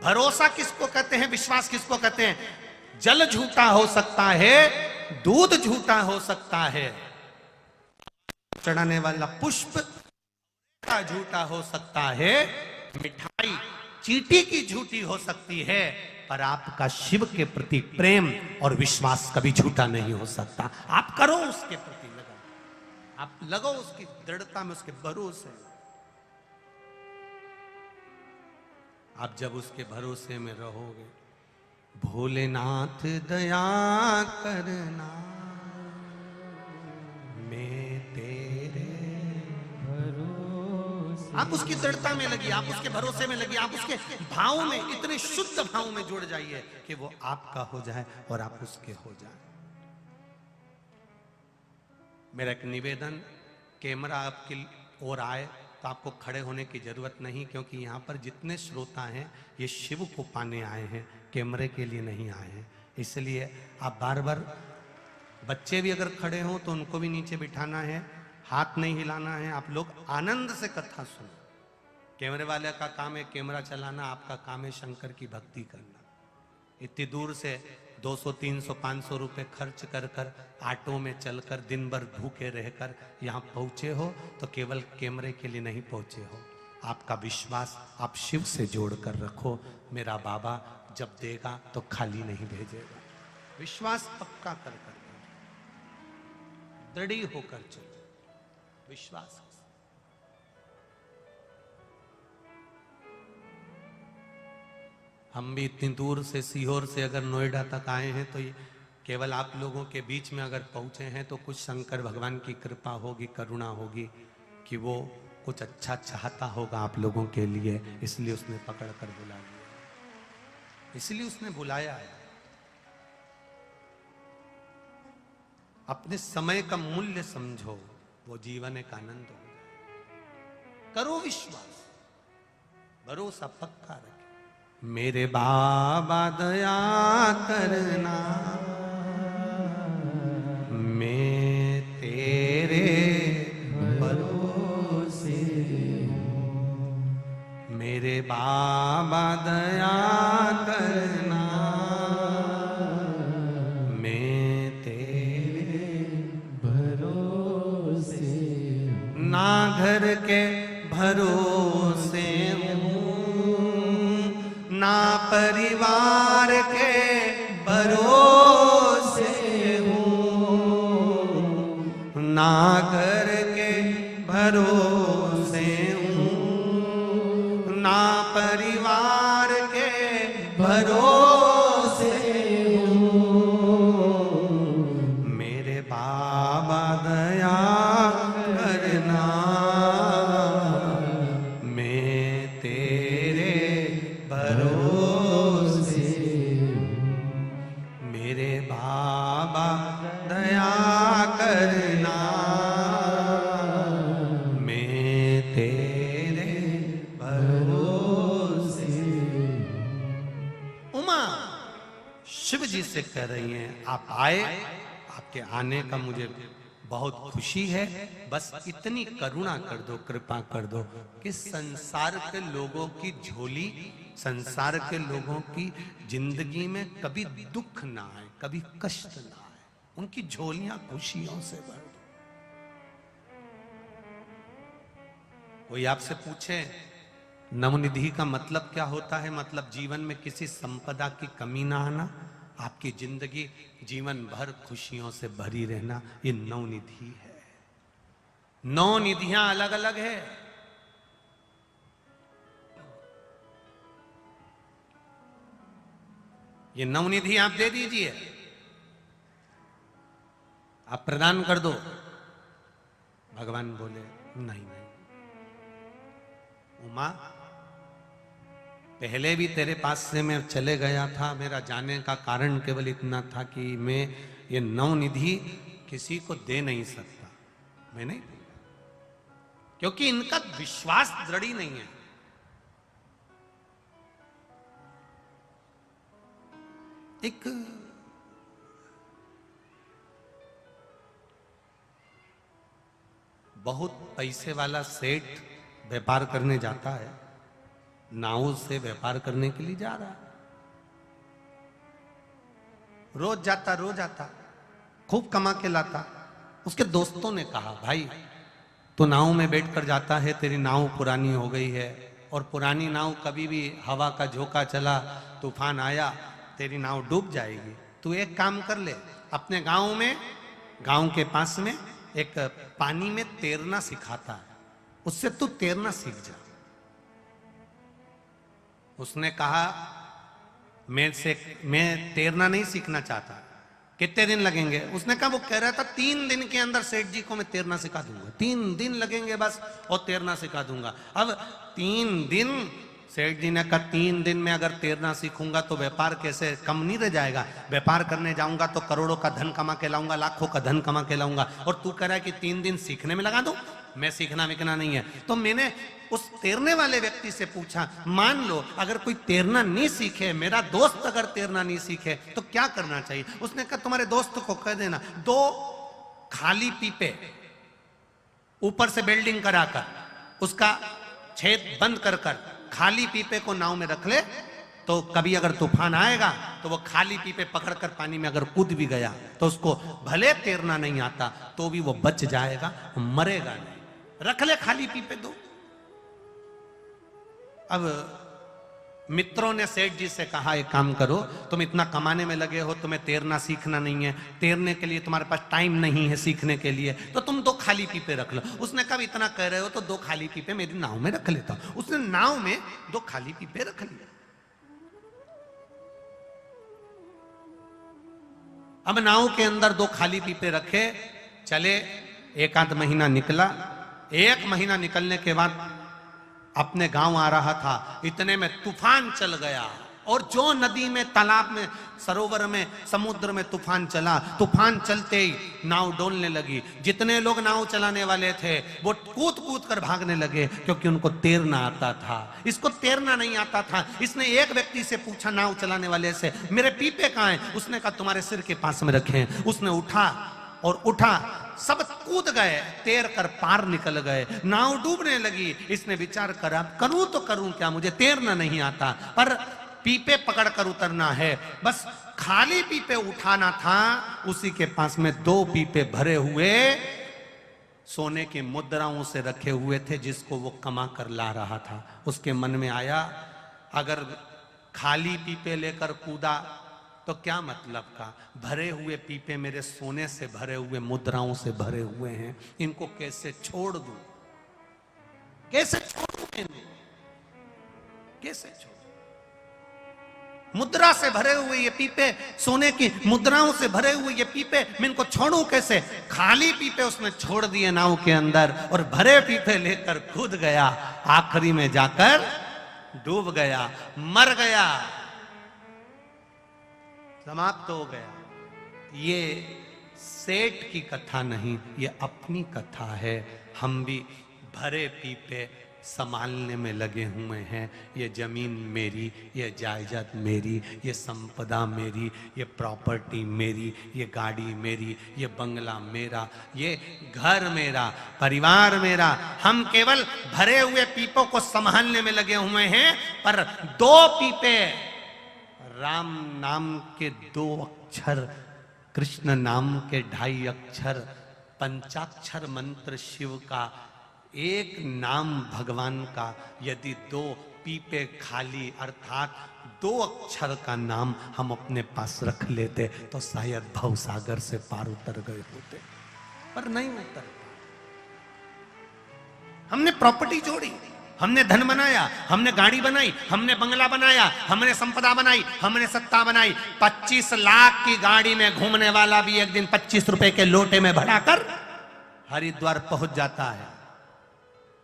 भरोसा किसको कहते हैं, विश्वास किसको कहते हैं? जल झूठा हो सकता है, दूध झूठा हो सकता है, चढ़ाने वाला पुष्प झूठा हो सकता है, मिठाई चींटी की झूठी हो सकती है, पर आपका शिव के प्रति प्रेम और विश्वास कभी झूठा नहीं हो सकता। आप करो उसके प्रति लगन, आप लगो उसकी दृढ़ता में, उसके भरोसे। आप जब उसके भरोसे में रहोगे, भोलेनाथ दया करना मैं तेरे भरोसे। आप उसकी दृढ़ता में लगिए, आप उसके भरोसे में लगिए, आप उसके भाव में, इतने शुद्ध भाव में जुड़ जाइए कि वो आपका हो जाए और आप उसके हो जाए। मेरा एक निवेदन, कैमरा आपकी ओर आए तो आपको खड़े होने की जरूरत नहीं, क्योंकि यहाँ पर जितने श्रोता हैं ये शिव को पाने आए हैं, कैमरे के लिए नहीं आए हैं। इसलिए आप बार बार, बच्चे भी अगर खड़े हों तो उनको भी नीचे बिठाना है, हाथ नहीं हिलाना है। आप लोग आनंद से कथा सुनो। कैमरे वाले का काम है कैमरा चलाना, आपका काम है शंकर की भक्ति करना। इतनी दूर से 200, 300, 500 रुपए खर्च कर कर ऑटो में चलकर दिन भर भूखे रहकर यहाँ पहुँचे हो तो केवल कैमरे के लिए नहीं पहुँचे हो। आपका विश्वास आप शिव से जोड़ कर रखो। मेरा बाबा जब देगा तो खाली नहीं भेजेगा। विश्वास पक्का कर कर दृढ़ होकर चलो, विश्वास। हम भी इतनी दूर से, सीहोर से अगर नोएडा तक आए हैं तो ये केवल आप लोगों के बीच में अगर पहुंचे हैं तो कुछ शंकर भगवान की कृपा होगी, करुणा होगी कि वो कुछ अच्छा चाहता होगा आप लोगों के लिए, इसलिए उसने पकड़ कर बुला लिया, इसलिए उसने बुलाया है। अपने समय का मूल्य समझो, वो जीवन एक आनंद हो जाए। करो विश्वास, भरोसा पक्का रखे। मेरे बाबा दया करना मैं तेरे भरोसे। मेरे बाबा दया करना मैं तेरे भरोसे। ना घर के भरोसे ना परिवार के भरोसे हूँ, ना घर के भरोसे हूँ, ना परिवार के भरोसे हूँ। मेरे बाबा दया करना मैं तेरे भरोसे। मेरे बाबा दया करना मैं तेरे भरोसे। उमा शिव जी से कह रही हैं आप आए, आपके आने का मुझे बहुत खुशी है। बस इतनी करुणा कर दो, कृपा कर दो कि संसार के लोगों की झोली, संसार के लोगों की जिंदगी में कभी दुख ना आए, कभी कष्ट ना आए, उनकी झोलियां खुशियों से भर दो। कोई आपसे पूछे नवनिधि का मतलब क्या होता है? मतलब जीवन में किसी संपदा की कमी ना आना, आपकी जिंदगी जीवन भर खुशियों से भरी रहना, ये नवनिधि है। नौ निधियां अलग अलग है। ये नवनिधि आप दे दीजिए, आप प्रदान कर दो। भगवान बोले नहीं नहीं उमा, पहले भी तेरे पास से मैं चले गया था। मेरा जाने का कारण केवल इतना था कि मैं ये नवनिधि किसी को दे नहीं सकता। मैं नहीं, क्योंकि इनका विश्वास दृढ़ ही नहीं है। एक बहुत पैसे वाला सेठ व्यापार करने जाता है, नाव से व्यापार करने के लिए जा रहा है। रोज आता, खूब कमा के लाता। उसके दोस्तों ने कहा भाई तो नाव में बैठकर जाता है, तेरी नाव पुरानी हो गई है, और पुरानी नाव कभी भी हवा का झोंका चला, तूफान आया, तेरी नाव डूब जाएगी। तू एक काम कर ले, अपने गांव में, गांव के पास में एक पानी में तैरना सिखाता है, उससे तू तैरना सीख जा। उसने कहा मैं तैरना नहीं सीखना चाहता, कितने दिन लगेंगे? उसने कहा, वो कह रहा था 3 दिन के अंदर सेठ जी को मैं तैरना सिखा दूंगा, 3 दिन लगेंगे बस और तैरना सिखा दूंगा। अब 3 दिन, सेठ जी ने कहा 3 दिन में अगर तैरना सीखूंगा तो व्यापार कैसे कम नहीं रह जाएगा? व्यापार करने जाऊंगा तो करोड़ों का धन कमा के लाऊंगा, लाखों का धन कमा के लाऊंगा, और तू कह रहा है कि 3 दिन सीखने में लगा दूं? मैं सीखना विकना नहीं है। तो मैंने उस तैरने वाले व्यक्ति से पूछा, मान लो अगर कोई तैरना नहीं सीखे, मेरा दोस्त अगर तैरना नहीं सीखे तो क्या करना चाहिए? उसने कहा, तुम्हारे दोस्त को कह देना 2 खाली पीपे ऊपर से बिल्डिंग कराकर उसका छेद बंद कर खाली पीपे को नाव में रख ले, तो कभी अगर तूफान आएगा तो वो खाली पीपे पकड़कर पानी में अगर कूद भी गया तो उसको भले तैरना नहीं आता तो भी वो बच जाएगा, मरेगा नहीं। रख ले खाली पीपे 2। अब मित्रों ने सेठ जी से कहा, एक काम करो, तुम इतना कमाने में लगे हो, तुम्हें तैरना सीखना नहीं है, तैरने के लिए तुम्हारे पास टाइम नहीं है सीखने के लिए, तो तुम 2 खाली पीपे रख लो। उसने कहा, इतना कह रहे हो तो 2 खाली पीपे मेरी नाव में रख लेता हूं। उसने नाव में 2 खाली पीपे रख लिए। अब नाव के अंदर 2 खाली पीपे रखे, चले, 1 आध महीना निकला। 1 महीना निकलने के बाद अपने गांव आ रहा था, इतने में तूफान चल गया, और जो नदी में, तालाब में, सरोवर में, समुद्र में तूफान चला, तूफान चलते ही नाव डोलने लगी। जितने लोग नाव चलाने वाले थे वो कूद कूद कर भागने लगे, क्योंकि उनको तैरना आता था। इसको तैरना नहीं आता था। इसने एक व्यक्ति से पूछा, नाव चलाने वाले से, मेरे पीपे कहाँ हैं? उसने कहा, तुम्हारे सिर के पास में रखे हैं। उसने उठा, सब कूद गए, तैर कर पार निकल गए, नाव डूबने लगी। इसने विचार करा, करूं तो करूं क्या, मुझे तैरना नहीं आता, पर पीपे पकड़कर उतरना है, बस खाली पीपे उठाना था। उसी के पास में 2 पीपे भरे हुए सोने की मुद्राओं से रखे हुए थे, जिसको वो कमा कर ला रहा था। उसके मन में आया, अगर खाली पीपे लेकर कूदा तो क्या मतलब का, भरे हुए पीपे मेरे सोने से भरे हुए, मुद्राओं से भरे हुए हैं, इनको कैसे छोड़ दूं, कैसे छोड़ूं इन्हें, कैसे छोड़ूं? मुद्रा से भरे हुए ये पीपे, सोने की मुद्राओं से भरे हुए ये पीपे, मैं इनको छोड़ूं कैसे? खाली पीपे उसने छोड़ दिए नाव के अंदर, और भरे पीपे लेकर कूद गया। आखिरी में जाकर डूब गया, मर गया, समाप्त हो गया। ये सेठ की कथा नहीं, ये अपनी कथा है। हम भी भरे पीपे संभालने में लगे हुए हैं। ये जमीन मेरी, ये जायदाद मेरी, ये संपदा मेरी, ये प्रॉपर्टी मेरी, ये गाड़ी मेरी, ये बंगला मेरा, ये घर मेरा, परिवार मेरा। हम केवल भरे हुए पीपों को संभालने में लगे हुए हैं, पर 2 पीपे, राम नाम के 2 अक्षर, कृष्ण नाम के 2.5 अक्षर, पंचाक्षर मंत्र शिव का, 1 नाम भगवान का, यदि 2 पीपे खाली अर्थात 2 अक्षर का नाम हम अपने पास रख लेते तो शायद भवसागर से पार उतर गए होते, पर नहीं उतर। हमने प्रॉपर्टी जोड़ी, हमने धन बनाया, हमने गाड़ी बनाई, हमने बंगला बनाया, हमने संपदा बनाई, हमने सत्ता बनाई। 25 लाख की गाड़ी में घूमने वाला भी एक दिन 25 रुपए के लोटे में भराकर हरिद्वार पहुंच जाता है।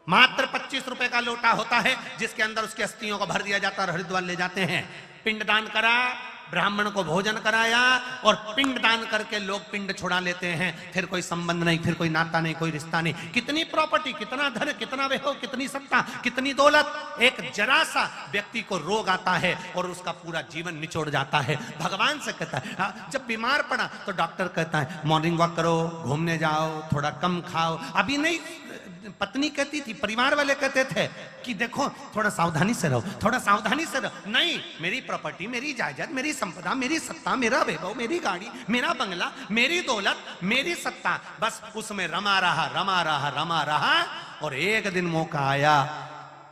मात्र 25 रुपए का लोटा होता है, जिसके अंदर उसकी अस्थियों को भर दिया जाता है और हरिद्वार ले जाते हैं। पिंडदान करा, ब्राह्मण को भोजन कराया, और पिंडदान करके लोग पिंड छुड़ा लेते हैं। फिर कोई संबंध नहीं, फिर कोई नाता नहीं, कोई रिश्ता नहीं। कितनी प्रॉपर्टी, कितना धन, कितना वैभव, कितनी सत्ता, कितनी दौलत। एक जरा सा व्यक्ति को रोग आता है और उसका पूरा जीवन निचोड़ जाता है। भगवान से कहता है, जब बीमार पड़ा तो डॉक्टर कहता है मॉर्निंग वॉक करो, घूमने जाओ, थोड़ा कम खाओ। अभी नहीं, पत्नी कहती थी, परिवार वाले कहते थे कि देखो थोड़ा सावधानी से रहो, थोड़ा सावधानी से रहो। नहीं, मेरी प्रॉपर्टी, मेरी जायदाद, मेरी संपदा, मेरी सत्ता, मेरा वैभव, मेरी गाड़ी, मेरा बंगला, मेरी दौलत, मेरी सत्ता, बस उसमें रमा रहा। और एक दिन मौका आया,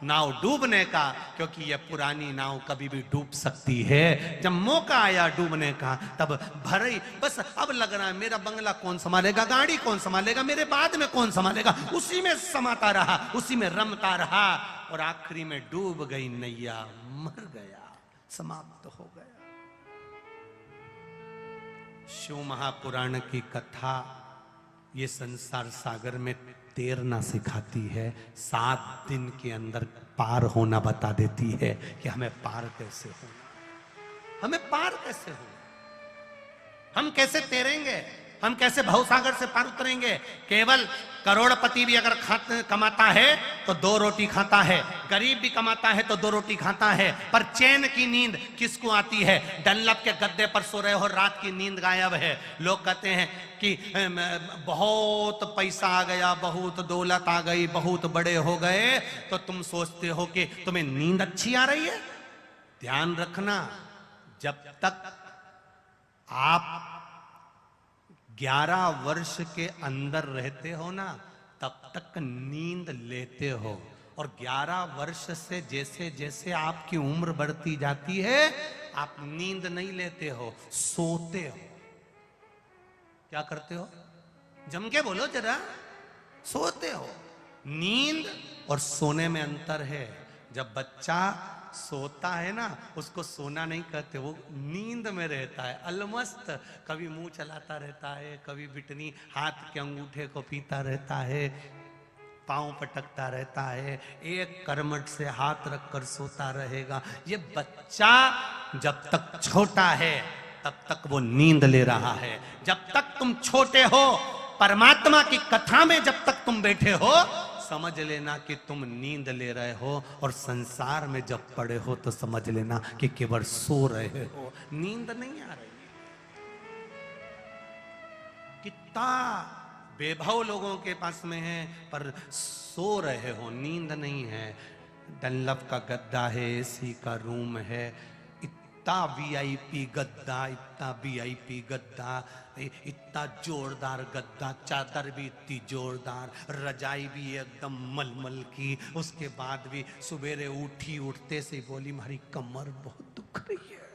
नाव डूबने का, क्योंकि यह पुरानी नाव कभी भी डूब सकती है। जब मौका आया डूबने का तब भरी, बस अब लग रहा है मेरा बंगला कौन संभालेगा, गाड़ी कौन संभालेगा, मेरे बाद में कौन संभालेगा, उसी में समाता रहा, उसी में रमता रहा और आखिरी में डूब गई नैया, मर गया, समाप्त हो गया। शिव महापुराण की कथा ये संसार सागर में तैरना सिखाती है, 7 दिन के अंदर पार होना बता देती है कि हमें पार कैसे होना, हमें पार कैसे होना, हम कैसे तैरेंगे, हम कैसे भवसागर से पार उतरेंगे। केवल करोड़पति भी अगर कमाता है तो 2 रोटी खाता है, गरीब भी कमाता है तो 2 रोटी खाता है, पर चैन की नींद किसको आती है? डनलप के गद्दे पर सो रहे हो, रात की नींद गायब है। लोग कहते हैं कि बहुत पैसा आ गया, बहुत दौलत आ गई, बहुत बड़े हो गए, तो तुम सोचते हो कि तुम्हें नींद अच्छी आ रही है। ध्यान रखना, जब तक आप 11 वर्ष के अंदर रहते हो ना, तब तक नींद लेते हो, और 11 वर्ष से जैसे जैसे आपकी उम्र बढ़ती जाती है आप नींद नहीं लेते हो, सोते हो। क्या करते हो? जम के बोलो जरा। सोते हो। नींद और सोने में अंतर है। जब बच्चा सोता है ना, उसको सोना नहीं कहते, वो नींद में रहता है, अलमस्त, कभी मुंह चलाता रहता है, कभी बिटनी हाथ के अंगूठे को पीता रहता है, पांव पटकता रहता है, एक करमट से हाथ रखकर सोता रहेगा। ये बच्चा जब तक छोटा है तब तक वो नींद ले रहा है। जब तक तुम छोटे हो, परमात्मा की कथा में जब तक तुम बैठे हो, समझ लेना कि तुम नींद ले रहे हो, और संसार में जब पड़े हो तो समझ लेना कि केवल सो रहे हो, नींद नहीं आ रही। कितना वैभव लोगों के पास में है पर सो रहे हो, नींद नहीं है। डनलप का गद्दा है, एसी का रूम है, इतना वीआईपी गद्दा, इतना वीआईपी गद्दा, इतना जोरदार गद्दा, चादर भी इतनी जोरदार, रजाई भी एकदम मलमल की। उसके बाद भी सवेरे उठते से बोली हमारी कमर बहुत दुख रही है।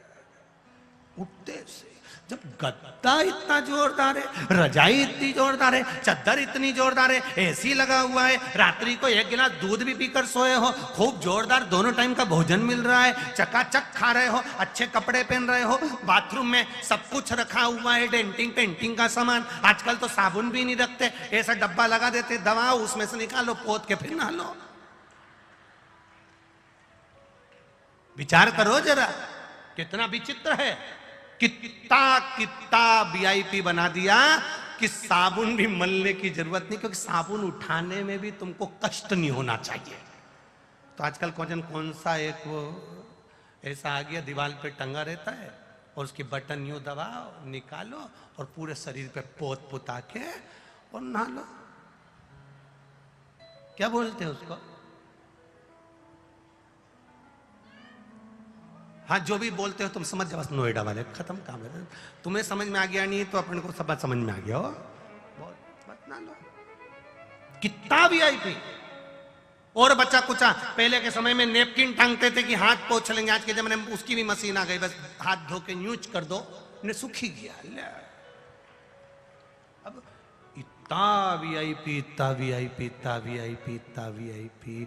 उठते से जब गद्दा इतना जोरदार है, रजाई इतनी जोरदार है, चादर इतनी जोरदार है, एसी लगा हुआ है, रात्रि को 1 गिलास दूध भी पीकर सोए हो, खूब जोरदार दोनों टाइम का भोजन मिल रहा है, चकाचक खा रहे हो, अच्छे कपड़े पहन रहे हो, बाथरूम में सब कुछ रखा हुआ है, डेंटिंग पेंटिंग का सामान। आजकल तो साबुन भी नहीं रखते, ऐसा डब्बा लगा देते, दवा उसमें से निकालो, पोत के फिर नहा लो। विचार करो जरा, कितना विचित्र है। कितना वीआईपी बना दिया कि साबुन भी मलने की जरूरत नहीं, क्योंकि साबुन उठाने में भी तुमको कष्ट नहीं होना चाहिए। तो आजकल कौन सा एक वो ऐसा आ गया, दीवार पे टंगा रहता है और उसकी बटन यूं दबाओ, निकालो और पूरे शरीर पे पोत पुता के और नहा लो। क्या बोलते हैं उसको? हाँ, जो भी बोलते हो तुम समझ जाओ, बस नोएडा वाले, खत्म काम है। तुम्हें समझ में आ गया नहीं तो अपने को सब बात समझ में आ गया हो, बतना लो। कितना वीआईपी। और बच्चा कुचा, पहले के समय में नेपकिन टांगते थे कि हाथ पोंछ लेंगे, आज के जमाने में उसकी भी मशीन आ गई, बस हाथ धो के यूज कर दो, ने सूखी गया। अब इतना वीआईपी, इतना वीआईपी, इतना वीआईपी, इतना वीआईपी,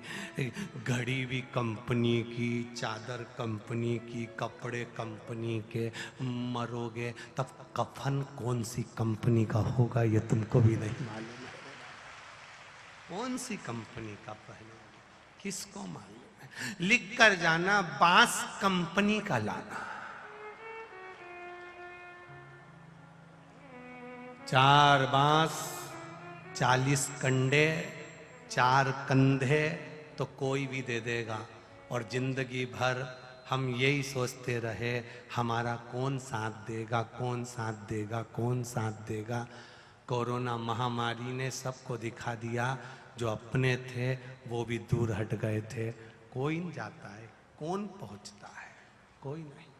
घड़ी भी कंपनी की, चादर कंपनी की, कपड़े कंपनी के, मरोगे तब कफन कौन सी कंपनी का होगा ये तुमको भी नहीं मालूम है। कौन सी कंपनी का पहनोगे किसको मालूम है। लिख कर जाना, बांस कंपनी का लाना। 4 बांस, 40 कंडे, 4 कंधे तो कोई भी दे देगा। और जिंदगी भर हम यही सोचते रहे हमारा कौन साथ देगा, कौन साथ देगा, कौन साथ देगा। कोरोना महामारी ने सबको दिखा दिया, जो अपने थे वो भी दूर हट गए थे। कोई नहीं जाता है, कौन पहुंचता है, कोई नहीं।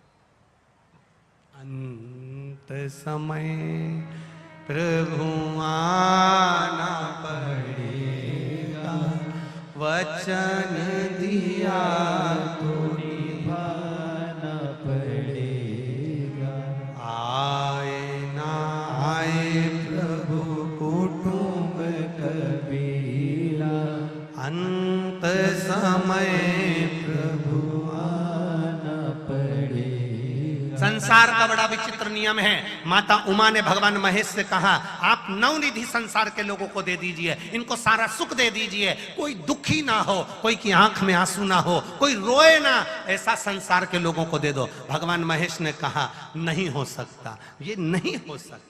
अंत समय प्रभु आना पड़ेगा, वचन दी भय प्रभु आना पड़े। संसार का बड़ा विचित्र नियम है। माता उमा ने भगवान महेश से कहा, आप नवनिधि संसार के लोगों को दे दीजिए, इनको सारा सुख दे दीजिए, कोई दुखी ना हो, कोई की आंख में आंसू ना हो, कोई रोए ना, ऐसा संसार के लोगों को दे दो। भगवान महेश ने कहा, नहीं हो सकता, ये नहीं हो सकता।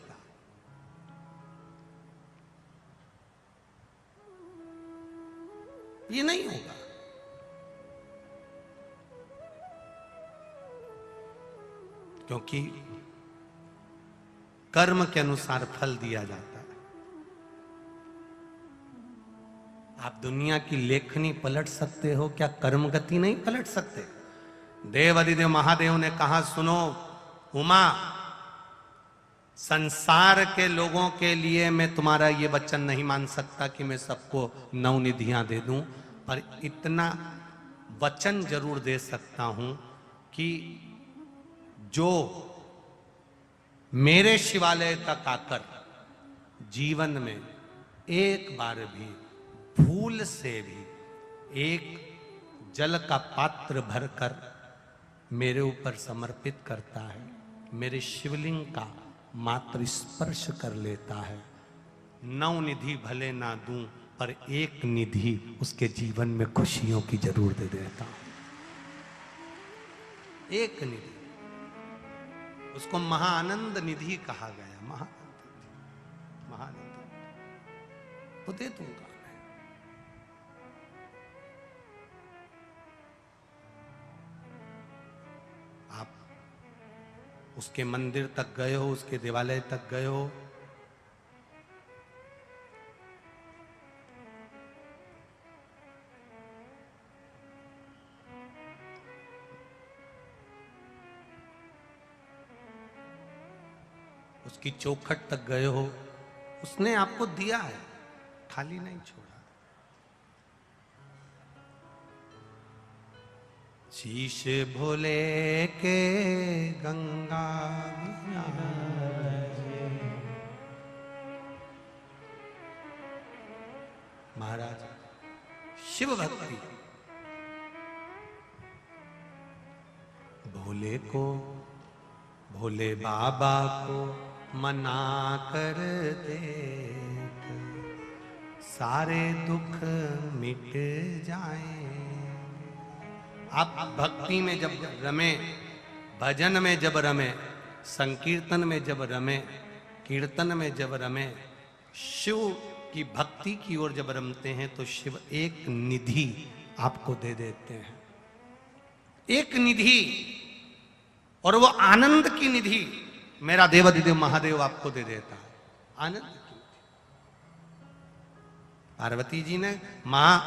ये नहीं होगा। क्योंकि कर्म के अनुसार फल दिया जाता है। आप दुनिया की लेखनी पलट सकते हो, क्या कर्म गति नहीं पलट सकते? देव अधिदेव महादेव ने कहा, सुनो उमा, संसार के लोगों के लिए मैं तुम्हारा ये वचन नहीं मान सकता कि मैं सबको नवनिधियां दे दूं, पर इतना वचन जरूर दे सकता हूं कि जो मेरे शिवालय तक आकर जीवन में एक बार भी भूल से भी एक जल का पात्र भरकर मेरे ऊपर समर्पित करता है, मेरे शिवलिंग का मात्र स्पर्श कर लेता है, नवनिधि भले ना दूं पर एक निधि उसके जीवन में खुशियों की जरूर दे देता हूं। एक निधि, उसको महाआनंद निधि कहा गया। महाआनंद वो दे दूंगा। आप उसके मंदिर तक गए हो, उसके देवालय तक गए हो, उसकी चौखट तक गए हो, उसने आपको दिया है, खाली नहीं छोड़ा। शीश भोले के गंगा महाराज शिव भक्ति भोले को, भोले बाबा को मना कर देख सारे दुख मिट जाए। आप भक्ति में जब रमे, भजन में जब रमे, संकीर्तन में जब रमे, कीर्तन में जब रमे, शिव की भक्ति की ओर जब रमते हैं तो शिव एक निधि आपको दे देते हैं, एक निधि, और वो आनंद की निधि मेरा देवाधिदेव महादेव आपको दे देता है। आनंद की पार्वती जी ने, मां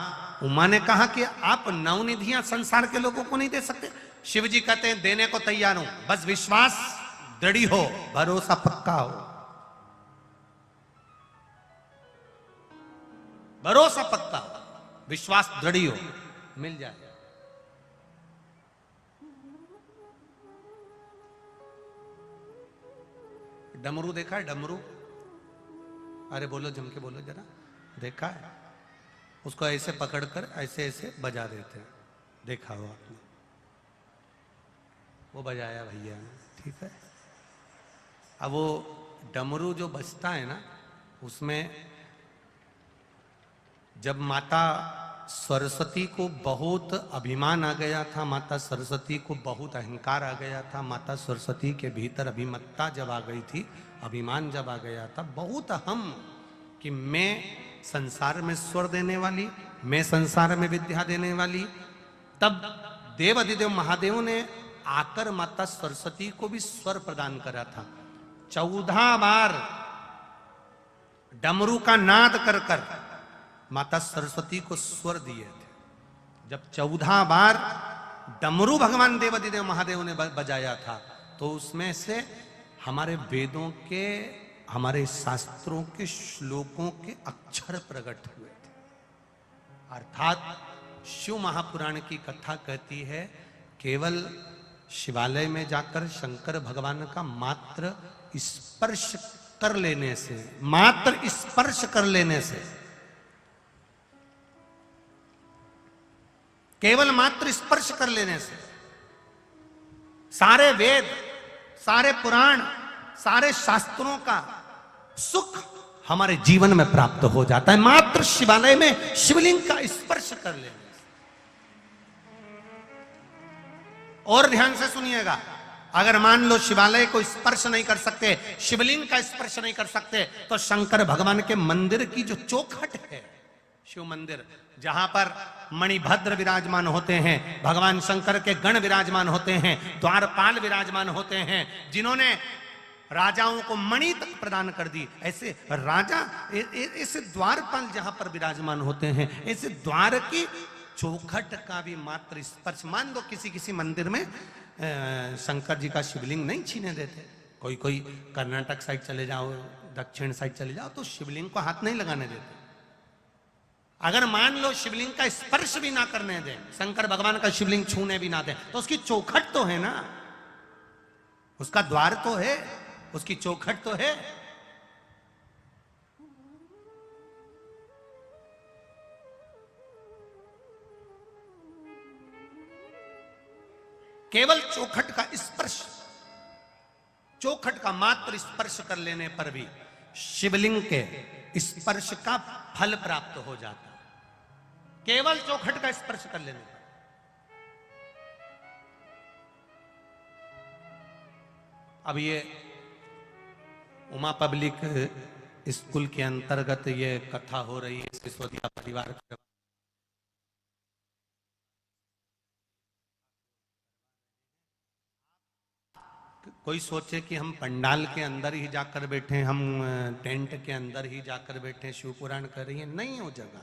उमा ने कहा कि आप नवनिधियां संसार के लोगों को नहीं दे सकते। शिव जी कहते हैं देने को तैयार हूं, बस विश्वास दृढ़ हो, भरोसा पक्का हो, भरोसा पक्का, विश्वास दृढ़ हो, मिल जाए। डमरू देखा है? डमरू, अरे बोलो, जम के बोलो जरा, देखा है? उसको ऐसे पकड़कर ऐसे ऐसे बजा देते हैं, देखा हो आपने? वो बजाया भैया ने, ठीक है। अब वो डमरू जो बजता है ना, उसमें जब माता सरस्वती को बहुत अभिमान आ गया था, माता सरस्वती को बहुत अहंकार आ गया था, माता सरस्वती के भीतर अभिमत्ता जब आ गई थी, अभिमान जब आ गया था, बहुत अहम, कि मैं संसार में स्वर देने वाली, मैं संसार में विद्या देने वाली, तब देव अधिदेव महादेव ने आकर माता सरस्वती को भी स्वर प्रदान करा था। 14 बार डमरू का नाद कर कर माता सरस्वती को स्वर दिए थे। जब 14 बार डमरू भगवान देव अधिदेव महादेव ने बजाया था, तो उसमें से हमारे वेदों के, हमारे शास्त्रों के श्लोकों के अक्षर प्रकट हुए थे। अर्थात शिव महापुराण की कथा कहती है, केवल शिवालय में जाकर शंकर भगवान का मात्र स्पर्श कर लेने से, मात्र स्पर्श कर लेने से केवल मात्र स्पर्श कर लेने से सारे वेद, सारे पुराण, सारे शास्त्रों का सुख हमारे जीवन में प्राप्त हो जाता है, मात्र शिवालय में शिवलिंग का स्पर्श कर लेने से। और ध्यान से सुनिएगा, अगर मान लो शिवालय को स्पर्श नहीं कर सकते, शिवलिंग का स्पर्श नहीं कर सकते, तो शंकर भगवान के मंदिर की जो चौखट है, शिव मंदिर जहां पर मणिभद्र विराजमान होते हैं, भगवान शंकर के गण विराजमान होते हैं, द्वारपाल विराजमान होते हैं, जिन्होंने राजाओं को मणि तक प्रदान कर दी, ऐसे राजा ऐसे द्वारपाल जहां पर विराजमान होते हैं, ऐसे द्वार की चौखट का भी मात्र स्पर्श, मान लो किसी किसी मंदिर में शंकर जी का शिवलिंग नहीं छीने देते, कोई कोई कर्नाटक साइड चले जाओ, दक्षिण साइड चले जाओ, तो शिवलिंग को हाथ नहीं लगाने देते। अगर मान लो शिवलिंग का स्पर्श भी ना करने दें, शंकर भगवान का शिवलिंग छूने भी ना दें, तो उसकी चौखट तो है ना, उसका द्वार तो है, उसकी चौखट तो है। केवल चौखट का स्पर्श, चौखट का मात्र स्पर्श कर लेने पर भी शिवलिंग के स्पर्श का फल प्राप्त हो जाता, केवल चौखट का स्पर्श कर लेने पर। अब ये उमा पब्लिक स्कूल के अंतर्गत ये कथा हो रही है, सिसोदिया परिवार के, कोई सोचे कि हम पंडाल के अंदर ही जाकर बैठे, हम टेंट के अंदर ही जाकर बैठे, शिव पुराण कर रही है, नहीं हो जगह,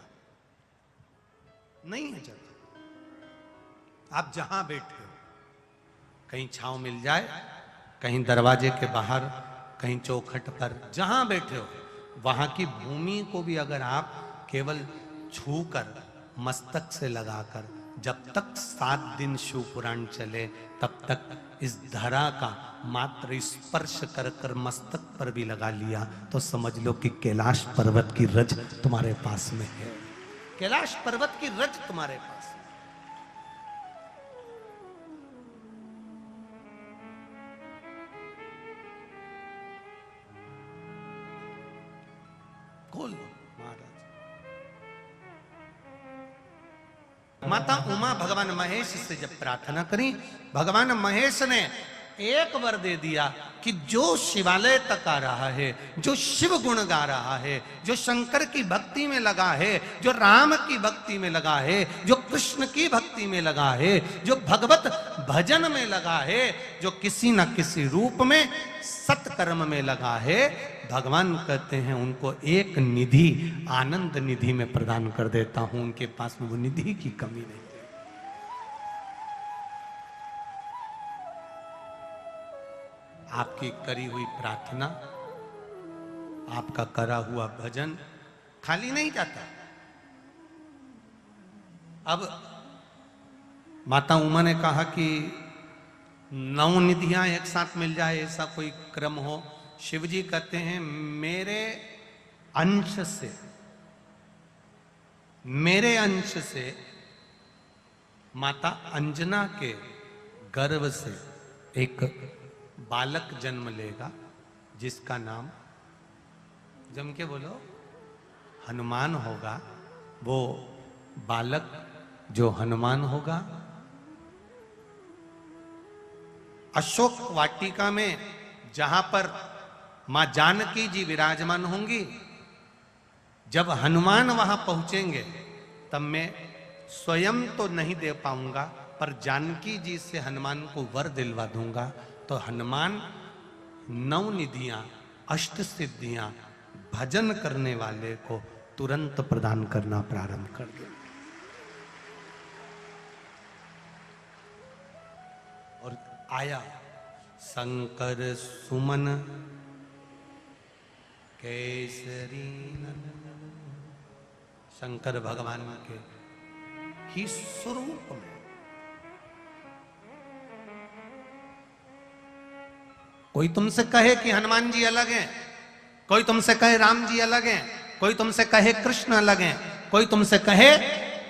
नहीं है जगह। आप जहां बैठे हो, कहीं छांव मिल जाए, कहीं दरवाजे के बाहर, कहीं चौखट पर, जहां बैठे हो वहां की भूमि को भी अगर आप केवल छूकर, मस्तक से लगाकर, जब तक 7 दिन शिव पुराण चले तब तक इस धरा का मात्र स्पर्श कर कर मस्तक पर भी लगा लिया, तो समझ लो कि कैलाश पर्वत की रज तुम्हारे पास में है, कैलाश पर्वत की रज तुम्हारे पास है। खोल लो महाराज। माता उमा भगवान महेश से जब प्रार्थना करी, भगवान महेश ने एक वर दे दिया कि जो शिवालय तक आ रहा है, जो शिव गुण गा रहा है, जो शंकर की भक्ति में लगा है, जो राम की भक्ति में लगा है, जो कृष्ण की भक्ति में लगा है, जो भगवत भजन में लगा है, जो किसी न किसी रूप में सत्कर्म में लगा है, भगवान कहते हैं उनको एक निधि, आनंद निधि में प्रदान कर देता हूं, उनके पास में वो निधि की कमी नहीं। आपकी करी हुई प्रार्थना, आपका करा हुआ भजन खाली नहीं जाता। अब माता उमा ने कहा कि 9 निधियां एक साथ मिल जाए, ऐसा कोई क्रम हो। शिवजी कहते हैं मेरे अंश से, मेरे अंश से माता अंजना के गर्भ से एक बालक जन्म लेगा, जिसका नाम, जम के बोलो, हनुमान होगा। वो बालक जो हनुमान होगा, अशोक वाटिका में जहां पर मां जानकी जी विराजमान होंगी, जब हनुमान वहां पहुंचेंगे तब मैं स्वयं तो नहीं दे पाऊंगा, पर जानकी जी से हनुमान को वर दिलवा दूंगा। तो हनुमान 9 निधियां, 8 सिद्धियां भजन करने वाले को तुरंत प्रदान करना प्रारंभ कर दे। और आया शंकर सुमन केसरी नंदन, शंकर भगवान के ही स्वरूप में। कोई तुमसे कहे कि हनुमान जी अलग हैं, कोई तुमसे कहे राम जी अलग हैं, कोई तुमसे कहे कृष्ण अलग हैं, कोई तुमसे कहे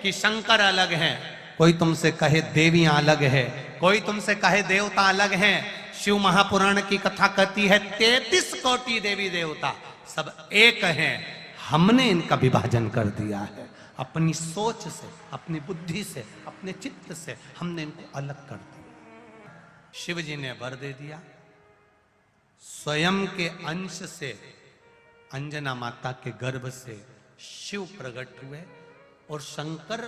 कि शंकर अलग हैं, कोई तुमसे कहे देवियां अलग है, कोई तुमसे कहे देवता अलग हैं। शिव महापुराण की कथा कहती है 33 कोटि देवी देवता सब एक हैं। हमने इनका विभाजन कर दिया है अपनी सोच से, अपनी बुद्धि से, अपने चित्त से हमने इनको अलग कर दिया। शिव जी ने वर दे दिया, स्वयं के अंश से अंजना माता के गर्भ से शिव प्रकट हुए और शंकर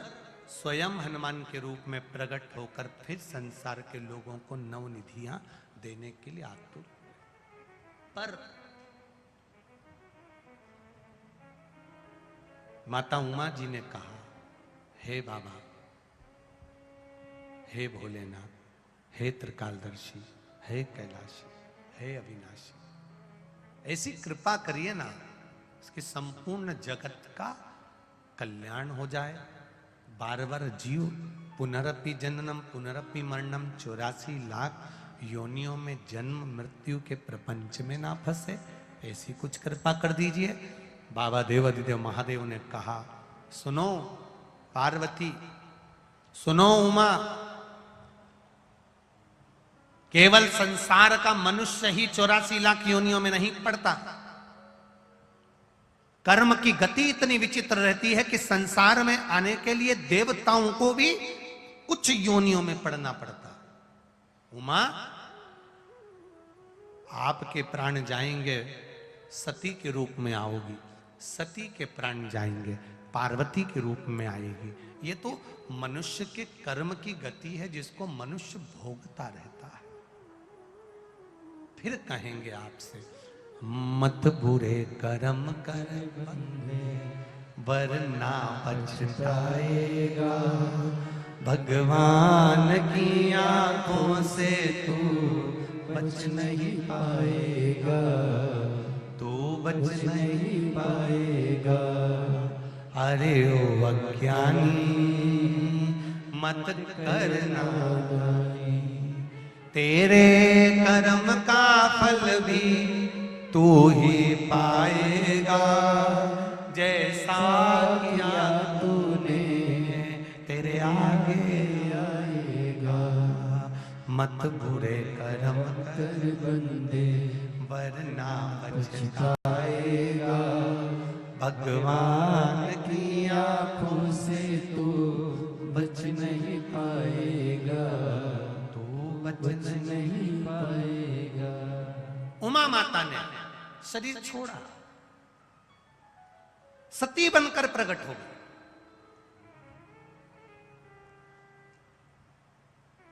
स्वयं हनुमान के रूप में प्रकट होकर फिर संसार के लोगों को नवनिधियां देने के लिए आतुर हुए। पर माता उमा जी ने कहा, हे बाबा, हे भोलेनाथ, हे त्रिकालदर्शी, हे कैलाशी, हे अविनाशी, ऐसी कृपा करिए ना इसकी संपूर्ण जगत का कल्याण हो जाए। बार बार जीव पुनरपि जननम पुनरपि मरणम 84 लाख योनियों में जन्म मृत्यु के प्रपंच में ना फंसे, ऐसी कुछ कृपा कर दीजिए। बाबा देवाधिदेव महादेव ने कहा, सुनो पार्वती, सुनो उमा, केवल संसार का मनुष्य ही 84 लाख योनियों में नहीं पड़ता। कर्म की गति इतनी विचित्र रहती है कि संसार में आने के लिए देवताओं को भी कुछ योनियों में पड़ना पड़ता। उमा, आपके प्राण जाएंगे सती के रूप में आओगी, सती के प्राण जाएंगे पार्वती के रूप में आएगी। ये तो मनुष्य के कर्म की गति है जिसको मनुष्य भोगता रहता है। फिर कहेंगे आपसे, मत बुरे कर्म कर बंधे वरना पछताएगा, भगवान की आंखों से तू बच नहीं पाएगा, तू बच नहीं पाएगा। अरे ओ अज्ञानी मत करना, तेरे कर्म का फल भी तू ही पाएगा, जैसा किया तूने तेरे आगे आएगा। मत बुरे कर्म कर बंदे वरना पछताएगा, भगवान की आंखों से तू बच नहीं पाएगा, तू बच नहीं पाएगा। उमा माता ने शरीर छोड़ा, सती बनकर प्रकट हो गई।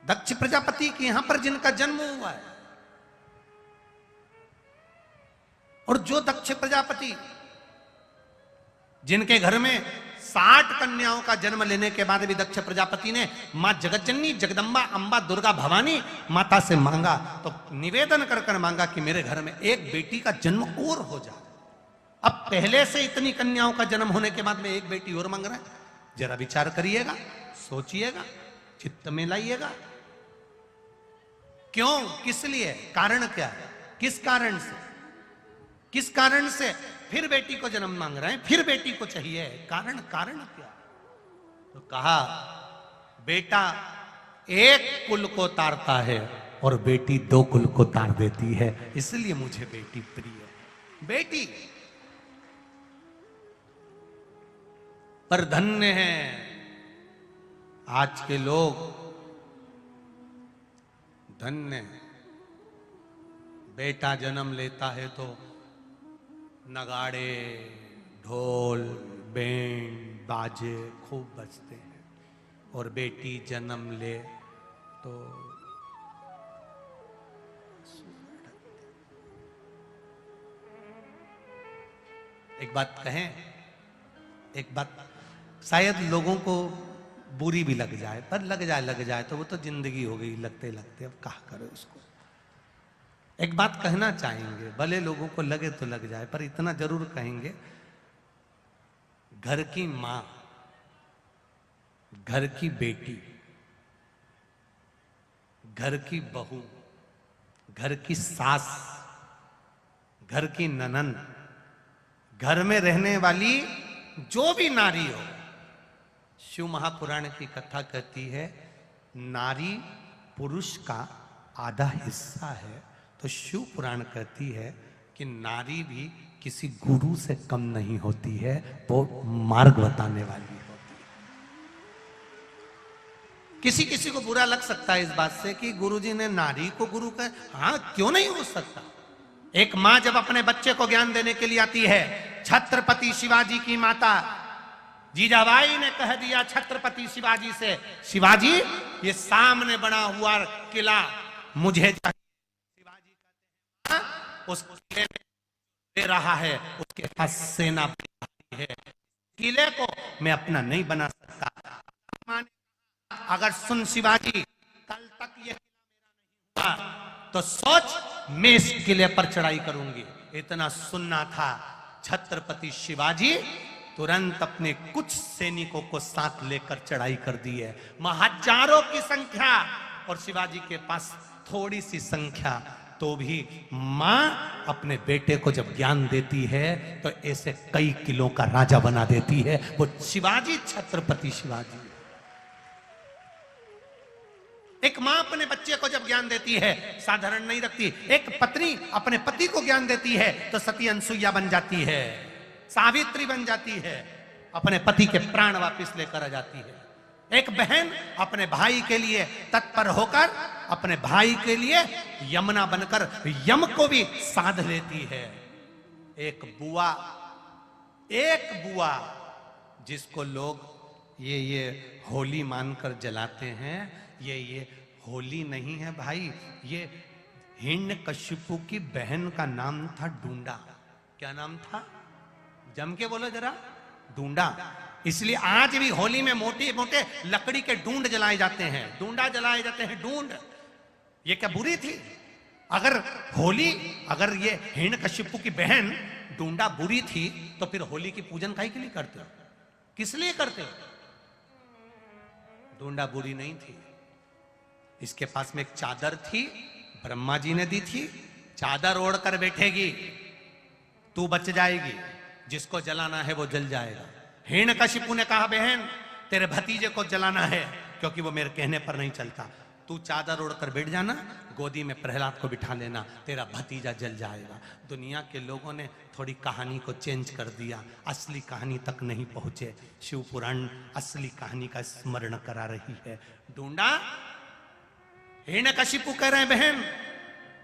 दक्ष प्रजापति के यहां पर जिनका जन्म हुआ है, और जो दक्ष प्रजापति जिनके घर में 60 कन्याओं का जन्म लेने के बाद भी दक्ष प्रजापति ने मां जगतजननी जगदम्बा अंबा दुर्गा भवानी माता से मांगा, तो निवेदन कर कर मांगा कि मेरे घर में एक बेटी का जन्म और हो जाए। अब पहले से इतनी कन्याओं का जन्म होने के बाद में एक बेटी और मांग रहा है। जरा विचार करिएगा, सोचिएगा, चित्त में लाइएगा। क्यों, किस लिए, कारण क्या है, किस कारण से, किस कारण से फिर बेटी को जन्म मांग रहे हैं, फिर बेटी को चाहिए, कारण क्या? तो कहा, बेटा एक कुल को तारता है और बेटी 2 कुल को तार देती है, इसलिए मुझे बेटी प्रिय है। बेटी पर धन्य है आज के लोग, धन्य है। बेटा जन्म लेता है तो नगाड़े, ढोल, बैंड, बाजे खूब बजते हैं, और बेटी जन्म ले तो एक बात कहें, एक बात शायद लोगों को बुरी भी लग जाए, पर लग जाए तो वो तो जिंदगी हो गई लगते लगते, अब कहा करे उसको। एक बात कहना चाहेंगे, भले लोगों को लगे तो लग जाए, पर इतना जरूर कहेंगे, घर की मां, घर की बेटी, घर की बहू, घर की सास, घर की ननंद, घर में रहने वाली जो भी नारी हो, शिव महापुराण की कथा कहती है नारी पुरुष का आधा हिस्सा है, तो शिव पुराण कहती है कि नारी भी किसी गुरु से कम नहीं होती है, वो मार्ग बताने वाली होती है। किसी किसी को बुरा लग सकता है इस बात से कि गुरुजी ने नारी को गुरु कहा। हाँ, क्यों नहीं हो सकता। एक मां जब अपने बच्चे को ज्ञान देने के लिए आती है, छत्रपति शिवाजी की माता जीजाबाई ने कह दिया छत्रपति शिवाजी से, शिवाजी ये सामने बना हुआ किला मुझे चाहिए। शिवाजी कहते हैं उस किले में दे रहा है, उसके पास सेना है, किले को मैं अपना नहीं बना सकता। अगर सुन शिवाजी, कल तक ये किला मेरा नहीं हुआ तो सोच मैं इस किले पर चढ़ाई करूंगी। इतना सुनना था, छत्रपति शिवाजी तुरंत अपने कुछ सैनिकों को साथ लेकर चढ़ाई कर दी है। हजारों की संख्या और शिवाजी के पास थोड़ी सी संख्या, तो भी मां अपने बेटे को जब ज्ञान देती है तो ऐसे कई किलों का राजा बना देती है। वो शिवाजी छत्रपति शिवाजी। एक मां अपने बच्चे को जब ज्ञान देती है साधारण नहीं रखती। एक पत्नी अपने पति को ज्ञान देती है तो सती अनसुईया बन जाती है, सावित्री बन जाती है, अपने पति के प्राण वापस लेकर आ जाती है। एक बहन अपने भाई के लिए तत्पर होकर अपने भाई के लिए यमुना बनकर यम को भी साध लेती है। एक बुआ जिसको लोग ये होली मानकर जलाते हैं, ये होली नहीं है भाई, ये हिरण्यकशिपु की बहन का नाम था डूंडा। क्या नाम था? जम के बोलो जरा। डूंडा। इसलिए आज भी होली में मोटे मोटे लकड़ी के डूंड जलाए जाते हैं, डूंडा जलाए जाते हैं। डूंड ये क्या बुरी थी? अगर ये हिरण्यकशिपु की बहन डूंडा बुरी थी तो फिर होली की पूजन काहे के लिए करते हो? किस लिए करते हो? डूंडा बुरी नहीं थी। इसके पास में एक चादर थी, ब्रह्मा जी ने दी थी। चादर ओढ़ कर बैठेगी, तू बच जाएगी, जिसको जलाना है वो जल जाएगा। हिरण्यकशिपु ने कहा बहन तेरे भतीजे को जलाना है क्योंकि वो मेरे कहने पर नहीं चलता, तू चादर ओढ़कर बैठ जाना, गोदी में प्रहलाद को बिठा लेना, तेरा भतीजा जल जाएगा। दुनिया के लोगों ने थोड़ी कहानी को चेंज कर दिया, असली कहानी तक नहीं पहुंचे। शिव पुराण असली कहानी का स्मरण करा रही है। डूंडा हिरण्यकशिपु कह रहे हैं बहन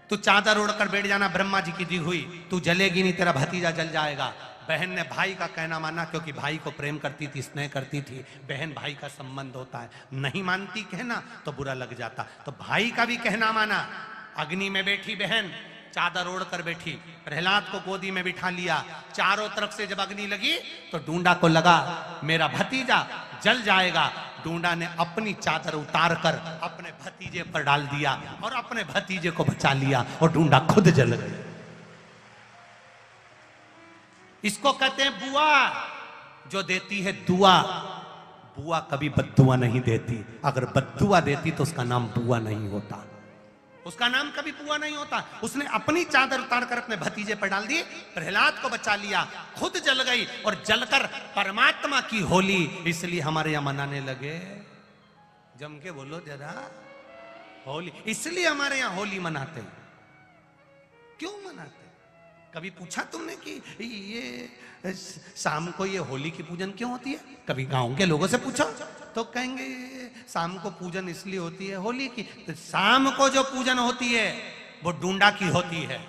तू चादर ओढ़कर बैठ जाना, ब्रह्मा जी की दी हुई, तू जलेगी नहीं, तेरा भतीजा जल जाएगा। बहन ने भाई का कहना माना क्योंकि भाई को प्रेम करती थी, स्नेह करती थी। बहन भाई का संबंध होता है, नहीं मानती कहना तो बुरा लग जाता, तो भाई का भी कहना माना। अग्नि में बैठी बहन, चादर ओढ़कर बैठी, प्रहलाद को गोदी में बिठा लिया। चारों तरफ से जब अग्नि लगी तो डूंडा को लगा मेरा भतीजा जल जाएगा। डूंडा ने अपनी चादर उतारकर अपने भतीजे पर डाल दिया और अपने भतीजे को बचा लिया और डूंडा खुद जल गया। इसको कहते हैं बुआ, जो देती है दुआ। बुआ कभी बद्दुआ नहीं देती, अगर बद्दुआ देती तो उसका नाम बुआ नहीं होता, उसका नाम कभी बुआ नहीं होता। उसने अपनी चादर उतारकर अपने भतीजे पर डाल दी, प्रहलाद को बचा लिया, खुद जल गई और जलकर परमात्मा की होली इसलिए हमारे यहां मनाने लगे। जम के बोलो जरा, होली इसलिए हमारे यहां होली मनाते हैं। क्यों मनाते? कभी पूछा तुमने कि ये शाम को ये होली की पूजन क्यों होती है? कभी गांव के लोगों से पूछा तो कहेंगे शाम को पूजन इसलिए होती है होली की। तो शाम को जो पूजन होती है वो डूंडा की होती है,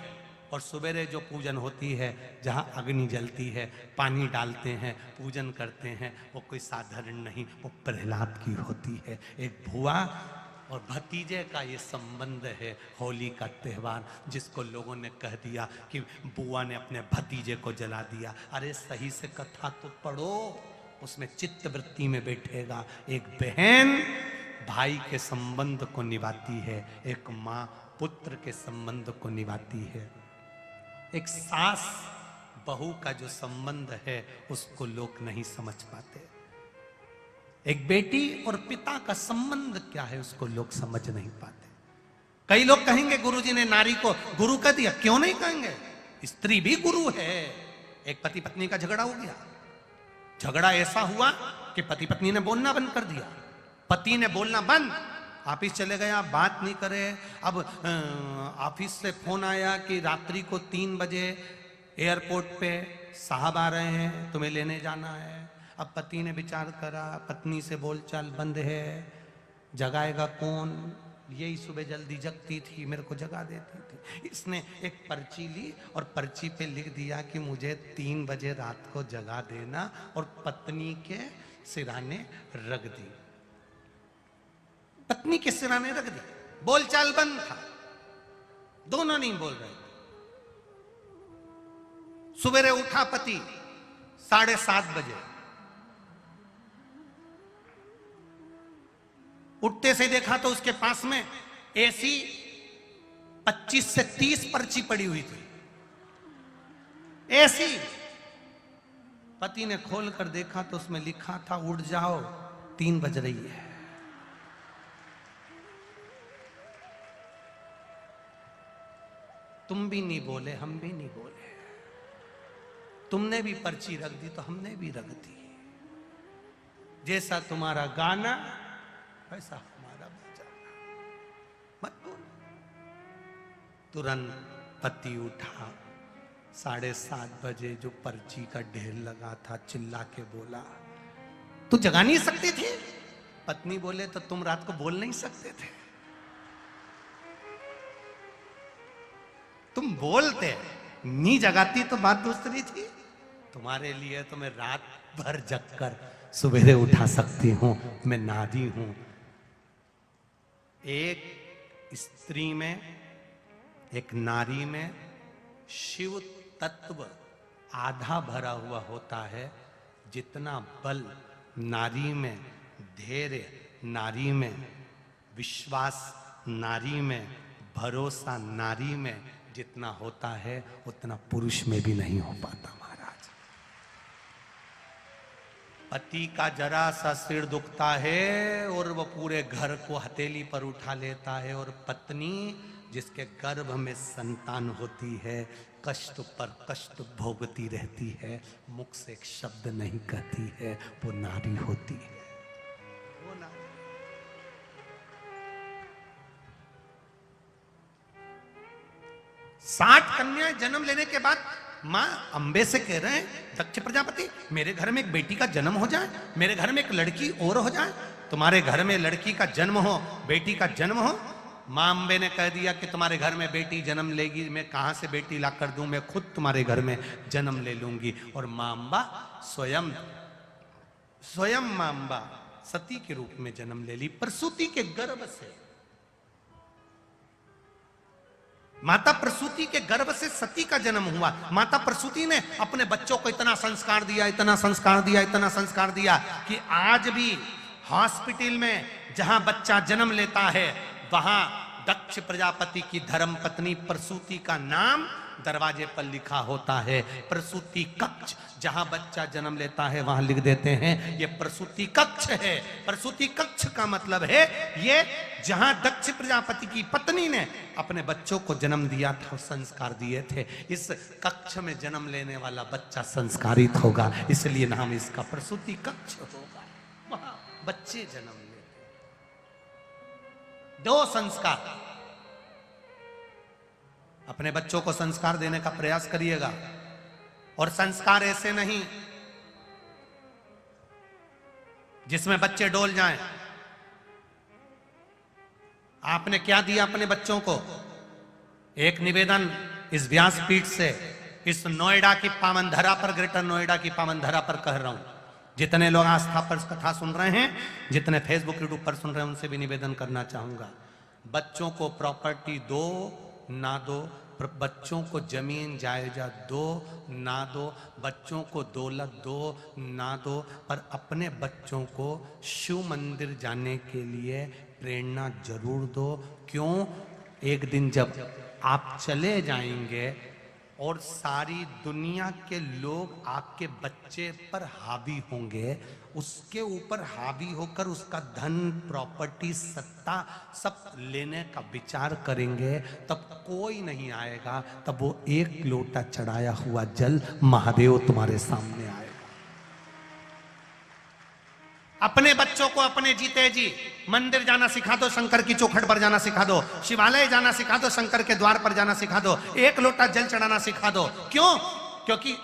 और सवेरे जो पूजन होती है जहां अग्नि जलती है, पानी डालते हैं, पूजन करते हैं, वो कोई साधारण नहीं, वो प्रहलाद की होती है। एक बुआ और भतीजे का ये संबंध है, होली का त्यौहार, जिसको लोगों ने कह दिया कि बुआ ने अपने भतीजे को जला दिया। अरे सही से कथा तो पढ़ो, उसमें चित्त वृत्ति में बैठेगा। एक बहन भाई के संबंध को निभाती है, एक माँ पुत्र के संबंध को निभाती है। एक सास बहू का जो संबंध है उसको लोग नहीं समझ पाते। एक बेटी और पिता का संबंध क्या है उसको लोग समझ नहीं पाते। कई लोग कहेंगे गुरुजी ने नारी को गुरु कह दिया, क्यों नहीं कहेंगे? स्त्री भी गुरु है। एक पति पत्नी का झगड़ा हो गया, झगड़ा ऐसा हुआ कि पति पत्नी ने बोलना बंद कर दिया। पति ने बोलना बंद, ऑफिस चले गया, बात नहीं करे। अब ऑफिस से फोन आया कि रात्रि को 3 बजे एयरपोर्ट पे साहब आ रहे हैं, तुम्हें लेने जाना है। अब पति ने विचार करा, पत्नी से बोलचाल बंद है, जगाएगा कौन, यही सुबह जल्दी जगती थी, मेरे को जगा देती थी। इसने एक पर्ची ली और पर्ची पे लिख दिया कि मुझे 3 बजे रात को जगा देना, और पत्नी के सिराने रख दी। पत्नी के सिराने रख दी, बोलचाल बंद था, दोनों नहीं बोल रहे थे। सवेरे उठा पति 7:30 बजे, उठते से देखा तो उसके पास में ऐसी 25 से 30 पर्ची पड़ी हुई थी, ऐसी। पति ने खोल कर देखा तो उसमें लिखा था, उठ जाओ 3 बज रही है। तुम भी नहीं बोले, हम भी नहीं बोले, तुमने भी पर्ची रख दी तो हमने भी रख दी। जैसा तुम्हारा गाना वैसा हमारा बजाना, मत बोल। तुरंत पति उठा, 7:30 बजे जो पर्ची का ढेर लगा था, चिल्ला के बोला, तू जगा नहीं सकती थी? पत्नी बोले, तो तुम रात को बोल नहीं सकते थे? तुम बोलते, नहीं जगाती तो बात दूसरी थी। तुम्हारे लिए तो मैं रात भर जगकर सवेरे उठा सकती हूं, मैं नारी हूं। एक स्त्री में, एक नारी में शिव तत्व आधा भरा हुआ होता है। जितना बल नारी में, धैर्य नारी में, विश्वास नारी में, भरोसा नारी में जितना होता है, उतना पुरुष में भी नहीं हो पाता महाराज। पति का जरा सा सिर दुखता है और वो पूरे घर को हथेली पर उठा लेता है, और पत्नी जिसके गर्भ में संतान होती है, कष्ट पर कष्ट भोगती रहती है, मुख से एक शब्द नहीं कहती है, वो नारी होती है। वो नारी 60 कन्याएं जन्म लेने के बाद मां अंबे से कह रहे हैं, दक्ष प्रजापति मेरे घर में एक बेटी का जन्म हो जाए, मेरे घर में एक लड़की और हो जाए। तुम्हारे घर में लड़की का जन्म हो, बेटी का जन्म हो। मां अंबे ने कह दिया कि तुम्हारे घर में बेटी जन्म लेगी, मैं कहां से बेटी ला कर दूं, मैं खुद तुम्हारे घर में जन्म ले लूंगी। और मां अंबा स्वयं मां अंबा सती के रूप में जन्म ले ली, प्रसूति के गर्भ से। माता प्रसूति के गर्भ से सती का जन्म हुआ। माता प्रसूति ने अपने बच्चों को इतना संस्कार दिया, इतना संस्कार दिया, इतना संस्कार दिया कि आज भी हॉस्पिटल में जहां बच्चा जन्म लेता है, वहां दक्ष प्रजापति की धर्मपत्नी प्रसूति का नाम दरवाजे पर लिखा होता है। प्रसूति कक्ष, जहां बच्चा जन्म लेता है वहां लिख देते हैं ये प्रसूति कक्ष है। प्रसूति कक्ष का मतलब है ये जहां दक्ष प्रजापति की पत्नी ने अपने बच्चों को जन्म दिया था, संस्कार दिए थे। इस कक्ष में जन्म लेने वाला बच्चा संस्कारित होगा, इसलिए नाम इसका प्रसूति कक्ष होगा। वहां बच्चे जन्म लेते। 2 संस्कार, अपने बच्चों को संस्कार देने का प्रयास करिएगा। और संस्कार ऐसे नहीं जिसमें बच्चे डोल जाएं। आपने क्या दिया अपने बच्चों को? एक निवेदन इस व्यासपीठ से, इस नोएडा की पावन धरा पर, ग्रेटर नोएडा की पावन धरा पर कह रहा हूं। जितने लोग आस्था पर कथा सुन रहे हैं, जितने फेसबुक यूट्यूब पर सुन रहे हैं, उनसे भी निवेदन करना चाहूंगा, बच्चों को प्रॉपर्टी दो ना दो, बच्चों को जमीन जायजा दो ना दो, बच्चों को दौलत दो ना दो, पर अपने बच्चों को शिव मंदिर जाने के लिए प्रेरणा जरूर दो। क्यों? एक दिन जब आप चले जाएंगे और सारी दुनिया के लोग आपके बच्चे पर हावी होंगे, उसके ऊपर हावी होकर उसका धन, प्रॉपर्टी, सत्ता सब लेने का विचार करेंगे, तब कोई नहीं आएगा। तब वो एक लोटा चढ़ाया हुआ जल महादेव तुम्हारे सामने आएगा। अपने बच्चों को अपने जीते जी मंदिर जाना सिखा दो, शंकर की चौखट पर जाना सिखा दो, शिवालय जाना सिखा दो, शंकर के द्वार पर जाना सिखा दो, एक लोटा जल चढ़ाना सिखा दो। क्यों? क्योंकि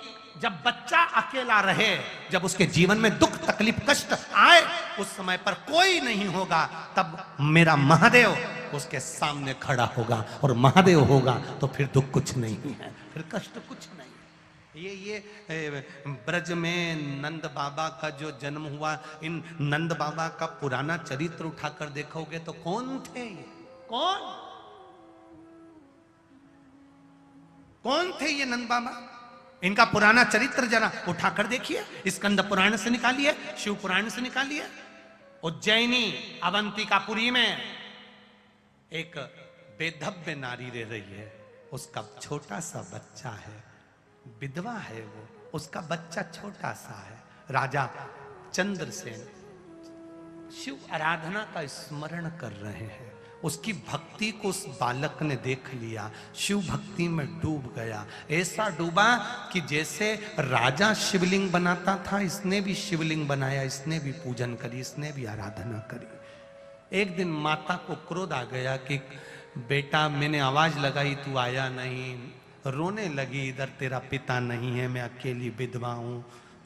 जब बच्चा अकेला रहे, जब उसके जीवन में दुख तकलीफ कष्ट आए, उस समय पर कोई नहीं होगा, तब मेरा महादेव उसके सामने खड़ा होगा, और महादेव होगा तो फिर दुख कुछ नहीं है, फिर कष्ट कुछ नहीं। ये ब्रज में नंद बाबा का जो जन्म हुआ, इन नंद बाबा का पुराना चरित्र उठाकर देखोगे तो कौन थे ये? कौन थे ये नंद बाबा? इनका पुराना चरित्र जरा उठाकर देखिए, स्कंद पुराण से निकालिए, शिव पुराण से निकालिए। उज्जैनी अवंतिकापुरी में एक बेधव्य नारी रह रही है, उसका छोटा सा बच्चा है, विधवा है वो, उसका बच्चा छोटा सा है। राजा चंद्रसेन शिव आराधना का स्मरण कर रहे हैं, उसकी भक्ति को उस बालक ने देख लिया, शिव भक्ति में डूब गया। ऐसा डूबा कि जैसे राजा शिवलिंग बनाता था, इसने भी शिवलिंग बनाया, इसने भी पूजन करी, इसने भी आराधना करी। एक दिन माता को क्रोध आ गया कि बेटा मैंने आवाज लगाई तू आया नहीं, रोने लगी, इधर तेरा पिता नहीं है, मैं अकेली विधवा हूं,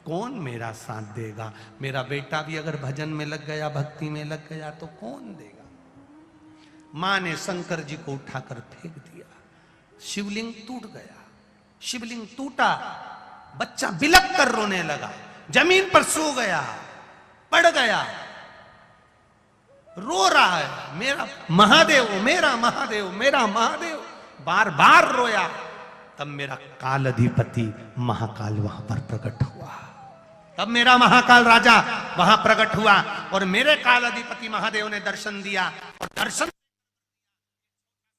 कौन मेरा साथ देगा? मेरा बेटा भी अगर भजन में लग गया, भक्ति में लग गया तो कौन देगा? मां ने शंकर जी को उठाकर फेंक दिया, शिवलिंग टूट गया। शिवलिंग टूटा, बच्चा बिलक कर रोने लगा, जमीन पर सो गया, पड़ गया, रो रहा है, मेरा महादेव, मेरा महादेव, मेरा महादेव, बार बार रोया। तब मेरा काल अधिपति महाकाल वहां पर प्रकट हुआ, तब मेरा महाकाल राजा वहां प्रकट हुआ, और मेरे काल अधिपति महादेव ने दर्शन दिया, और दर्शन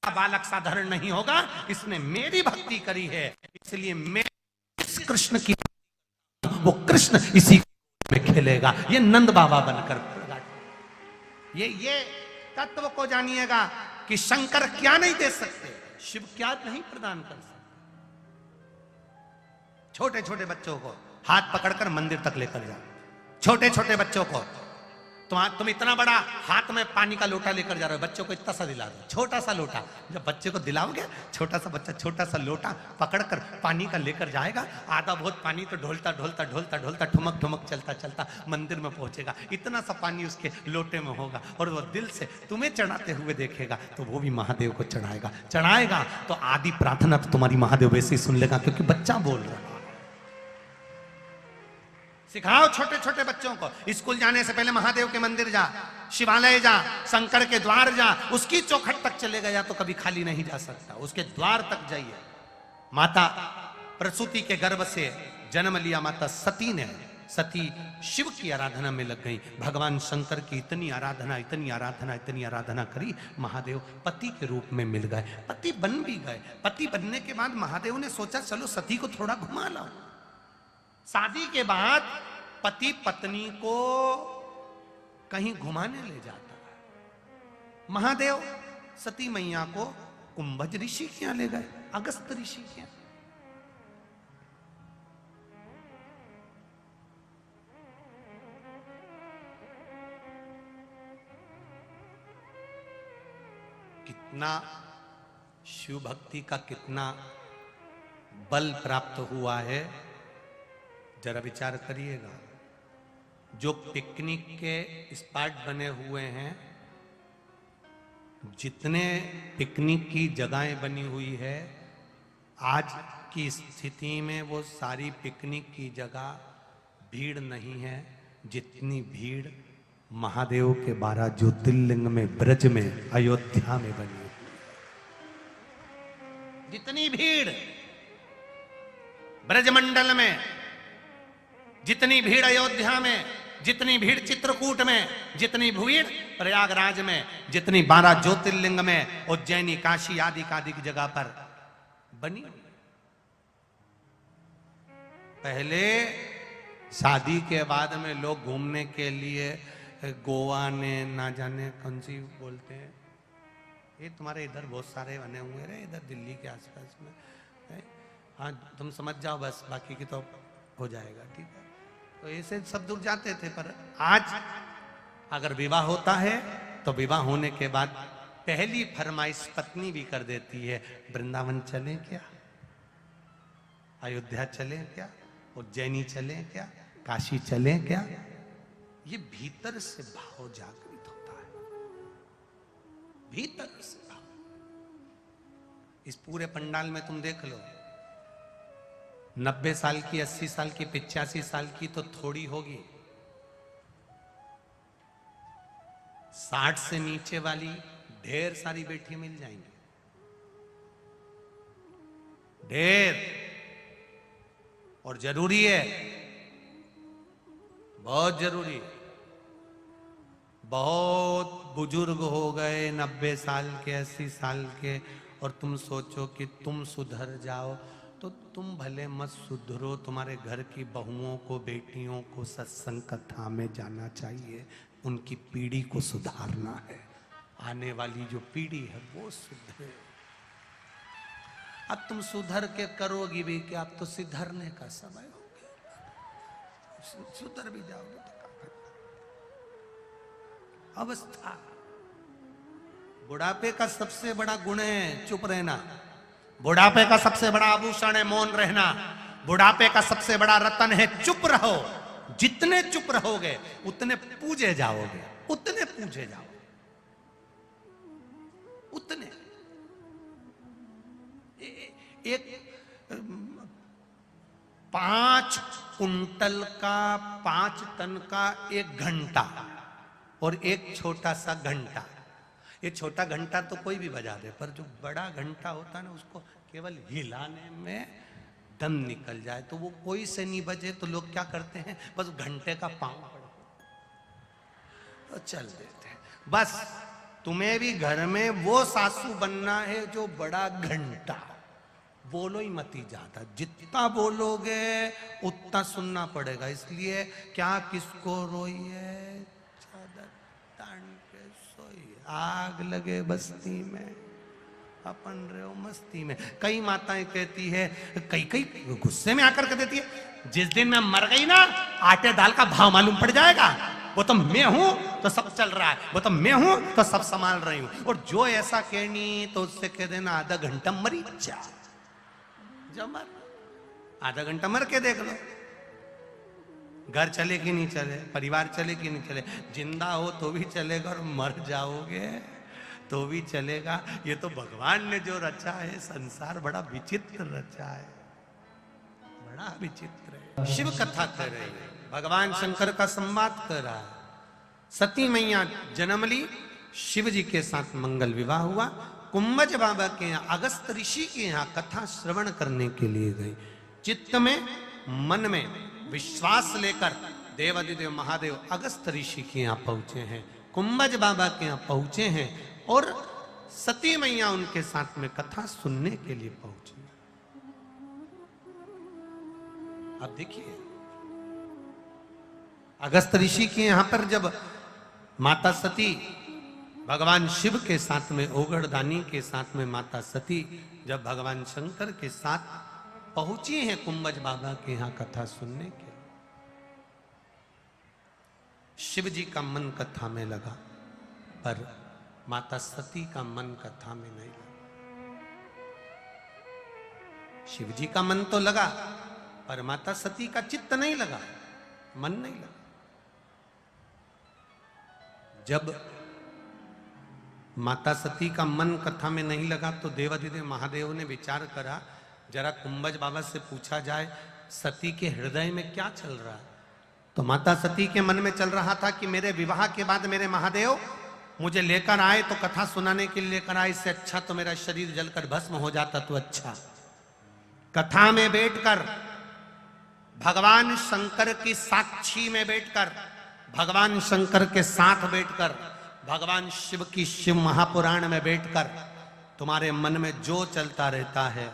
बालक साधारण नहीं होगा, इसने मेरी भक्ति करी है, इसलिए मैं इस कृष्ण की, वो कृष्ण इसी में खेलेगा। ये नंद बाबा बनकर प्रकट। ये तत्व को जानिएगा कि शंकर क्या नहीं दे सकते, शिव क्या नहीं प्रदान कर सकते। छोटे छोटे बच्चों को हाथ पकड़कर मंदिर तक लेकर जाओ, छोटे छोटे बच्चों को, तुम इतना बड़ा हाथ में पानी का लोटा लेकर जा रहे हो, बच्चों को इतना सा दिला दो, छोटा सा लोटा। जब बच्चे को दिलाओगे, छोटा सा बच्चा छोटा सा लोटा पकड़कर पानी का लेकर जाएगा, आधा बहुत पानी तो ढोलता ढोलता ढोलता ढोलता ठुमक ठुमक चलता चलता मंदिर में पहुंचेगा, इतना सा पानी उसके लोटे में होगा, और वो दिल से तुम्हें चढ़ाते हुए देखेगा तो वो भी महादेव को चढ़ाएगा तो आदि प्रार्थना तो तुम्हारी महादेव वैसे ही सुन लेगा, क्योंकि बच्चा बोल रहा है। सिखाओ छोटे छोटे बच्चों को, स्कूल जाने से पहले महादेव के मंदिर जा, शिवालय जा, शंकर के द्वार जा, उसकी चौखट तक चले गया तो कभी खाली नहीं जा सकता, उसके द्वार तक जाइए। माता प्रसूति के गर्भ से जन्म लिया माता सती ने, सती शिव की आराधना में लग गई, भगवान शंकर की इतनी आराधना इतनी आराधना इतनी आराधना करी, महादेव पति के रूप में मिल गए, पति बन भी गए। पति बनने के बाद महादेव ने सोचा चलो सती को थोड़ा घुमा लाओ। शादी के बाद पति पत्नी को कहीं घुमाने ले जाता है, महादेव सती मैया को कुंभज ऋषि के यहां ले गए, अगस्त ऋषि के यहां। कितना शिव भक्ति का कितना बल प्राप्त हुआ है, जरा विचार करिएगा। जो पिकनिक के स्पॉट बने हुए हैं, जितने पिकनिक की जगहें बनी हुई है, आज की स्थिति में वो सारी पिकनिक की जगह भीड़ नहीं है जितनी भीड़ महादेव के 12 ज्योतिर्लिंग में ब्रज में अयोध्या में बनी है। जितनी भीड़ ब्रजमंडल में, जितनी भीड़ अयोध्या में, जितनी भीड़ चित्रकूट में, जितनी भीड़ प्रयागराज में, जितनी 12 ज्योतिर्लिंग में, उज्जैनी काशी आदि आदि की जगह पर बनी। पहले शादी के बाद में लोग घूमने के लिए गोवा ने ना जाने कौन सी बोलते हैं, ये तुम्हारे इधर बहुत सारे बने हुए रहे, इधर दिल्ली के आसपास में। हाँ तुम समझ जाओ बस, बाकी की तो हो जाएगा, ठीक है। तो तो ऐसे सब दूर जाते थे। पर आज अगर विवाह होता है तो विवाह होने के बाद पहली फरमाइश पत्नी भी कर देती है, वृंदावन चलें क्या, अयोध्या चलें क्या, उज्जैनी चलें क्या, काशी चलें क्या। ये भीतर से भाव जागृत होता है, भीतर से भाव। इस पूरे पंडाल में तुम देख लो, 90 साल की, 80 साल की, 85 साल की तो थोड़ी होगी, 60 से नीचे वाली ढेर सारी बेटी मिल जाएंगी, ढेर। और जरूरी है, बहुत जरूरी है। बहुत बुजुर्ग हो गए 90 साल के, 80 साल के, और तुम सोचो कि तुम सुधर जाओ, तो तुम भले मत सुधरो। तुम्हारे घर की बहुओं को, बेटियों को सत्संग कथा में जाना चाहिए, उनकी पीढ़ी को सुधारना है। आने वाली जो पीढ़ी है वो सुधरे। अब तुम सुधर के करोगी भी कि अब तो सुधरने का समय हो गया, सुधर भी जाओगे तो अवस्था। बुढ़ापे का सबसे बड़ा गुण है चुप रहना, बुढ़ापे का सबसे बड़ा आभूषण है मौन रहना, बुढ़ापे का सबसे बड़ा रतन है चुप रहो। जितने चुप रहोगे उतने पूजे जाओगे, उतने पूजे जाओगे, उतने। एक 5 कुंटल का, 5 टन का एक घंटा और एक छोटा सा घंटा। ये छोटा घंटा तो कोई भी बजा दे, पर जो बड़ा घंटा होता है ना, उसको केवल हिलाने में दम निकल जाए तो वो कोई से नहीं बजे, तो लोग क्या करते हैं, बस घंटे का पांव पड़ते तो चल देते हैं। बस तुम्हें भी घर में वो सासू बनना है जो बड़ा घंटा, बोलो ही मत ही ज्यादा, जितना बोलोगे उतना सुनना पड़ेगा। इसलिए क्या किसको रोइए, चादर तान के सोइए, आग लगे बस्ती में अपन रहो मस्ती में। कई माताएं कहती है, कई गुस्से में आकर के देती है, जिस दिन मैं मर गई ना, आटे दाल का भाव मालूम पड़ जाएगा। वो तो मैं हूं तो सब चल रहा है, वो तो मैं हूं तो सब संभाल रही हूं। और जो ऐसा कहनी तो उससे कह देना आधा घंटा मरी जा, जमर आधा घंटा मर के देख लो, घर चले कि नहीं चले, परिवार चले कि नहीं चले। जिंदा हो तो भी चलेगा और मर जाओगे तो भी चलेगा। ये तो भगवान ने जो रचा है संसार, बड़ा विचित्र रचा है, बड़ा विचित्र है। शिव कथा कर रहे हैं, भगवान शंकर का संवाद कर रहा है। सती मैया जन्म ली, शिव जी के साथ मंगल विवाह हुआ। कुंभज बाबा के यहाँ, अगस्त ऋषि के यहाँ कथा श्रवण करने के लिए गई। चित्त में, मन में विश्वास लेकर देवाधिदेव महादेव अगस्त ऋषि के यहाँ पहुंचे हैं, कुंभज बाबा के यहाँ पहुंचे हैं, और सती मैया उनके साथ में कथा सुनने के लिए पहुंची। अब देखिए, अगस्त ऋषि के यहां पर जब माता सती भगवान शिव के साथ में, ओगड़दानी के साथ में माता सती जब भगवान शंकर के साथ पहुंची हैं कुंभज बाबा के यहां कथा सुनने के, शिव जी का मन कथा में लगा, पर माता सती का मन कथा में नहीं लगा। शिव जी का मन तो लगा, पर माता सती का चित्त नहीं लगा, मन नहीं लगा। जब माता सती का मन कथा में नहीं लगा तो देवाधिदेव महादेव ने विचार करा, जरा कुंभज बाबा से पूछा जाए सती के हृदय में क्या चल रहा है। तो माता सती के मन में चल रहा था कि मेरे विवाह के बाद मेरे महादेव मुझे लेकर आए तो कथा सुनाने के लिए लेकर आए, इससे अच्छा तो मेरा शरीर जलकर भस्म हो जाता तो अच्छा। कथा में बैठकर, भगवान शंकर की साक्षी में बैठकर, भगवान शंकर के साथ बैठकर, भगवान शिव की शिव महापुराण में बैठकर तुम्हारे मन में जो चलता रहता है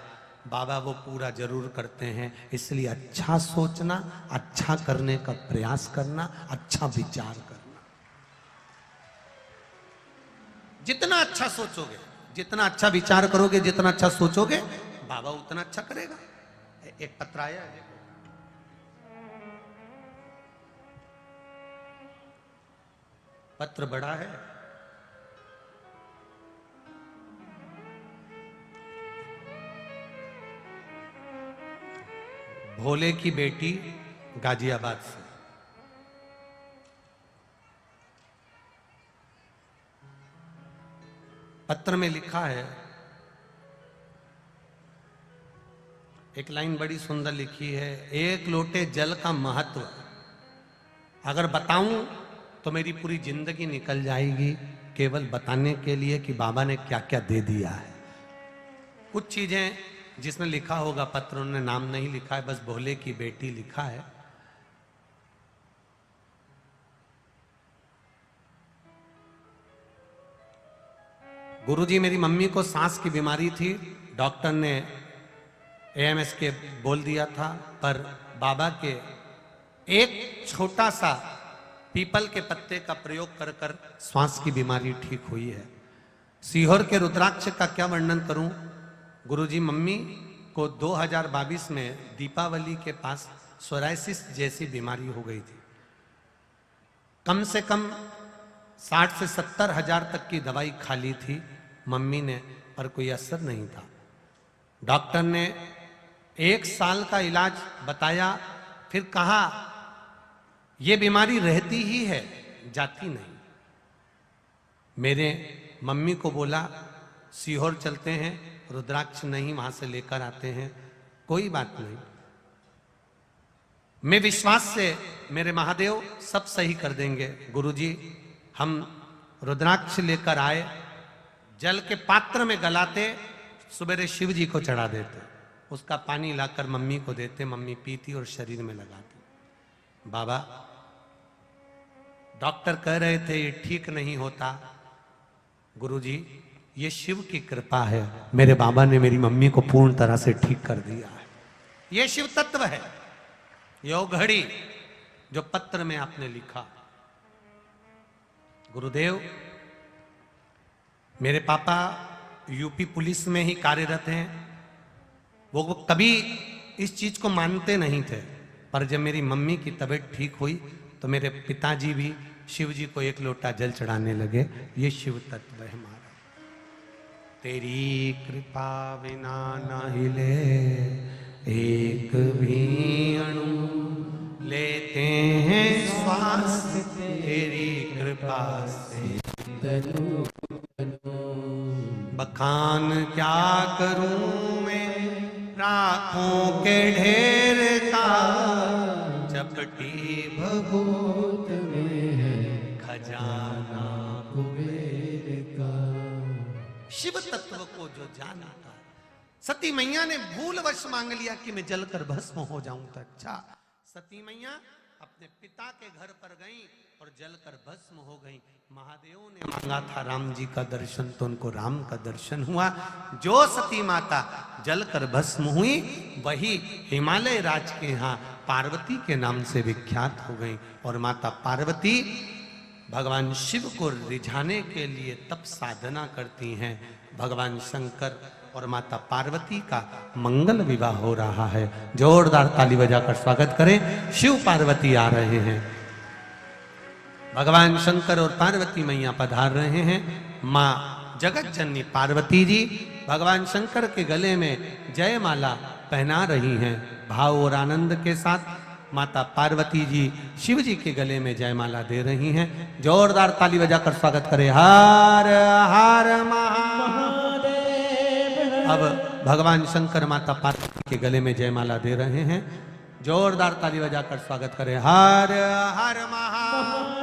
बाबा वो पूरा जरूर करते हैं। इसलिए अच्छा सोचना, अच्छा करने का प्रयास करना, अच्छा विचार करना। जितना अच्छा सोचोगे, जितना अच्छा विचार करोगे, जितना अच्छा सोचोगे, बाबा उतना अच्छा करेगा। एक पत्र आया है, पत्र बड़ा है। भोले की बेटी गाजियाबाद से। पत्र में लिखा है, एक लाइन बड़ी सुंदर लिखी है, एक लोटे जल का महत्व अगर बताऊं तो मेरी पूरी जिंदगी निकल जाएगी केवल बताने के लिए कि बाबा ने क्या क्या दे दिया है। कुछ चीजें जिसने लिखा होगा पत्र, उन्होंने नाम नहीं लिखा है, बस भोले की बेटी लिखा है। गुरुजी, मेरी मम्मी को सांस की बीमारी थी, डॉक्टर ने एएमएस के बोल दिया था, पर बाबा के एक छोटा सा पीपल के पत्ते का प्रयोग कर कर श्वास की बीमारी ठीक हुई है। सीहोर के रुद्राक्ष का क्या वर्णन करूं। गुरुजी, मम्मी को 2022 में दीपावली के पास सोराइसिस जैसी बीमारी हो गई थी। कम से कम 60 से 70 हजार तक की दवाई खा ली थी मम्मी ने, पर कोई असर नहीं था। डॉक्टर ने 1 साल का इलाज बताया, फिर कहा यह बीमारी रहती ही है, जाती नहीं। मेरे मम्मी को बोला सीहोर चलते हैं, रुद्राक्ष नहीं वहां से लेकर आते हैं। कोई बात नहीं, मैं विश्वास से मेरे महादेव सब सही कर देंगे। गुरुजी, हम रुद्राक्ष लेकर आए, जल के पात्र में गलाते, सुबह शिव जी को चढ़ा देते, उसका पानी लाकर मम्मी को देते, मम्मी पीती और शरीर में लगाती। बाबा, डॉक्टर कह रहे थे ये ठीक नहीं होता। गुरुजी, ये शिव की कृपा है, मेरे बाबा ने मेरी मम्मी को पूर्ण तरह से ठीक कर दिया है। ये शिव तत्व है, यो घड़ी जो पत्र में आपने लिखा। गुरुदेव, मेरे पापा यूपी पुलिस में ही कार्यरत हैं। वो कभी इस चीज को मानते नहीं थे, पर जब मेरी मम्मी की तबीयत ठीक हुई तो मेरे पिताजी भी शिव जी को 1 लोटा जल चढ़ाने लगे। ये शिव तत्व है हमारा। तेरी कृपा बिना न हिले एक भी अणु, लेते हैं श्वास तेरी कृपा से तनु। बखान क्या करूं मैं राखों के ढेर का, चपटी भभूत में है खजाना कुबेर का। शिव तत्व को जो जाना था, सती मैया ने भूलवश मांग लिया कि मैं जलकर भस्म हो जाऊं तो अच्छा। सती मैया अपने पिता के घर पर गई और जलकर भस्म हो गई। महादेव ने मांगा था राम जी का दर्शन, तो उनको राम का दर्शन हुआ। जो सती माता जलकर भस्म हुई वही हिमालय राज के यहाँ पार्वती के नाम से विख्यात हो गई। और माता पार्वती भगवान शिव को रिझाने के लिए तप साधना करती हैं। भगवान शंकर और माता पार्वती का मंगल विवाह हो रहा है। जोरदार ताली बजाकर स्वागत करें, शिव पार्वती आ रहे हैं। भगवान शंकर और पार्वती मैया पधार रहे हैं। माँ जगत जननी पार्वती जी भगवान शंकर के गले में जयमाला पहना रही हैं। भाव और आनंद के साथ माता पार्वती जी शिव जी के गले में जयमाला दे रही हैं। जोरदार ताली बजाकर स्वागत करें। हर हर महादेव। अब भगवान शंकर माता पार्वती के गले में जयमाला दे रहे हैं। जोरदार ताली बजाकर स्वागत करें। हर हर महादेव।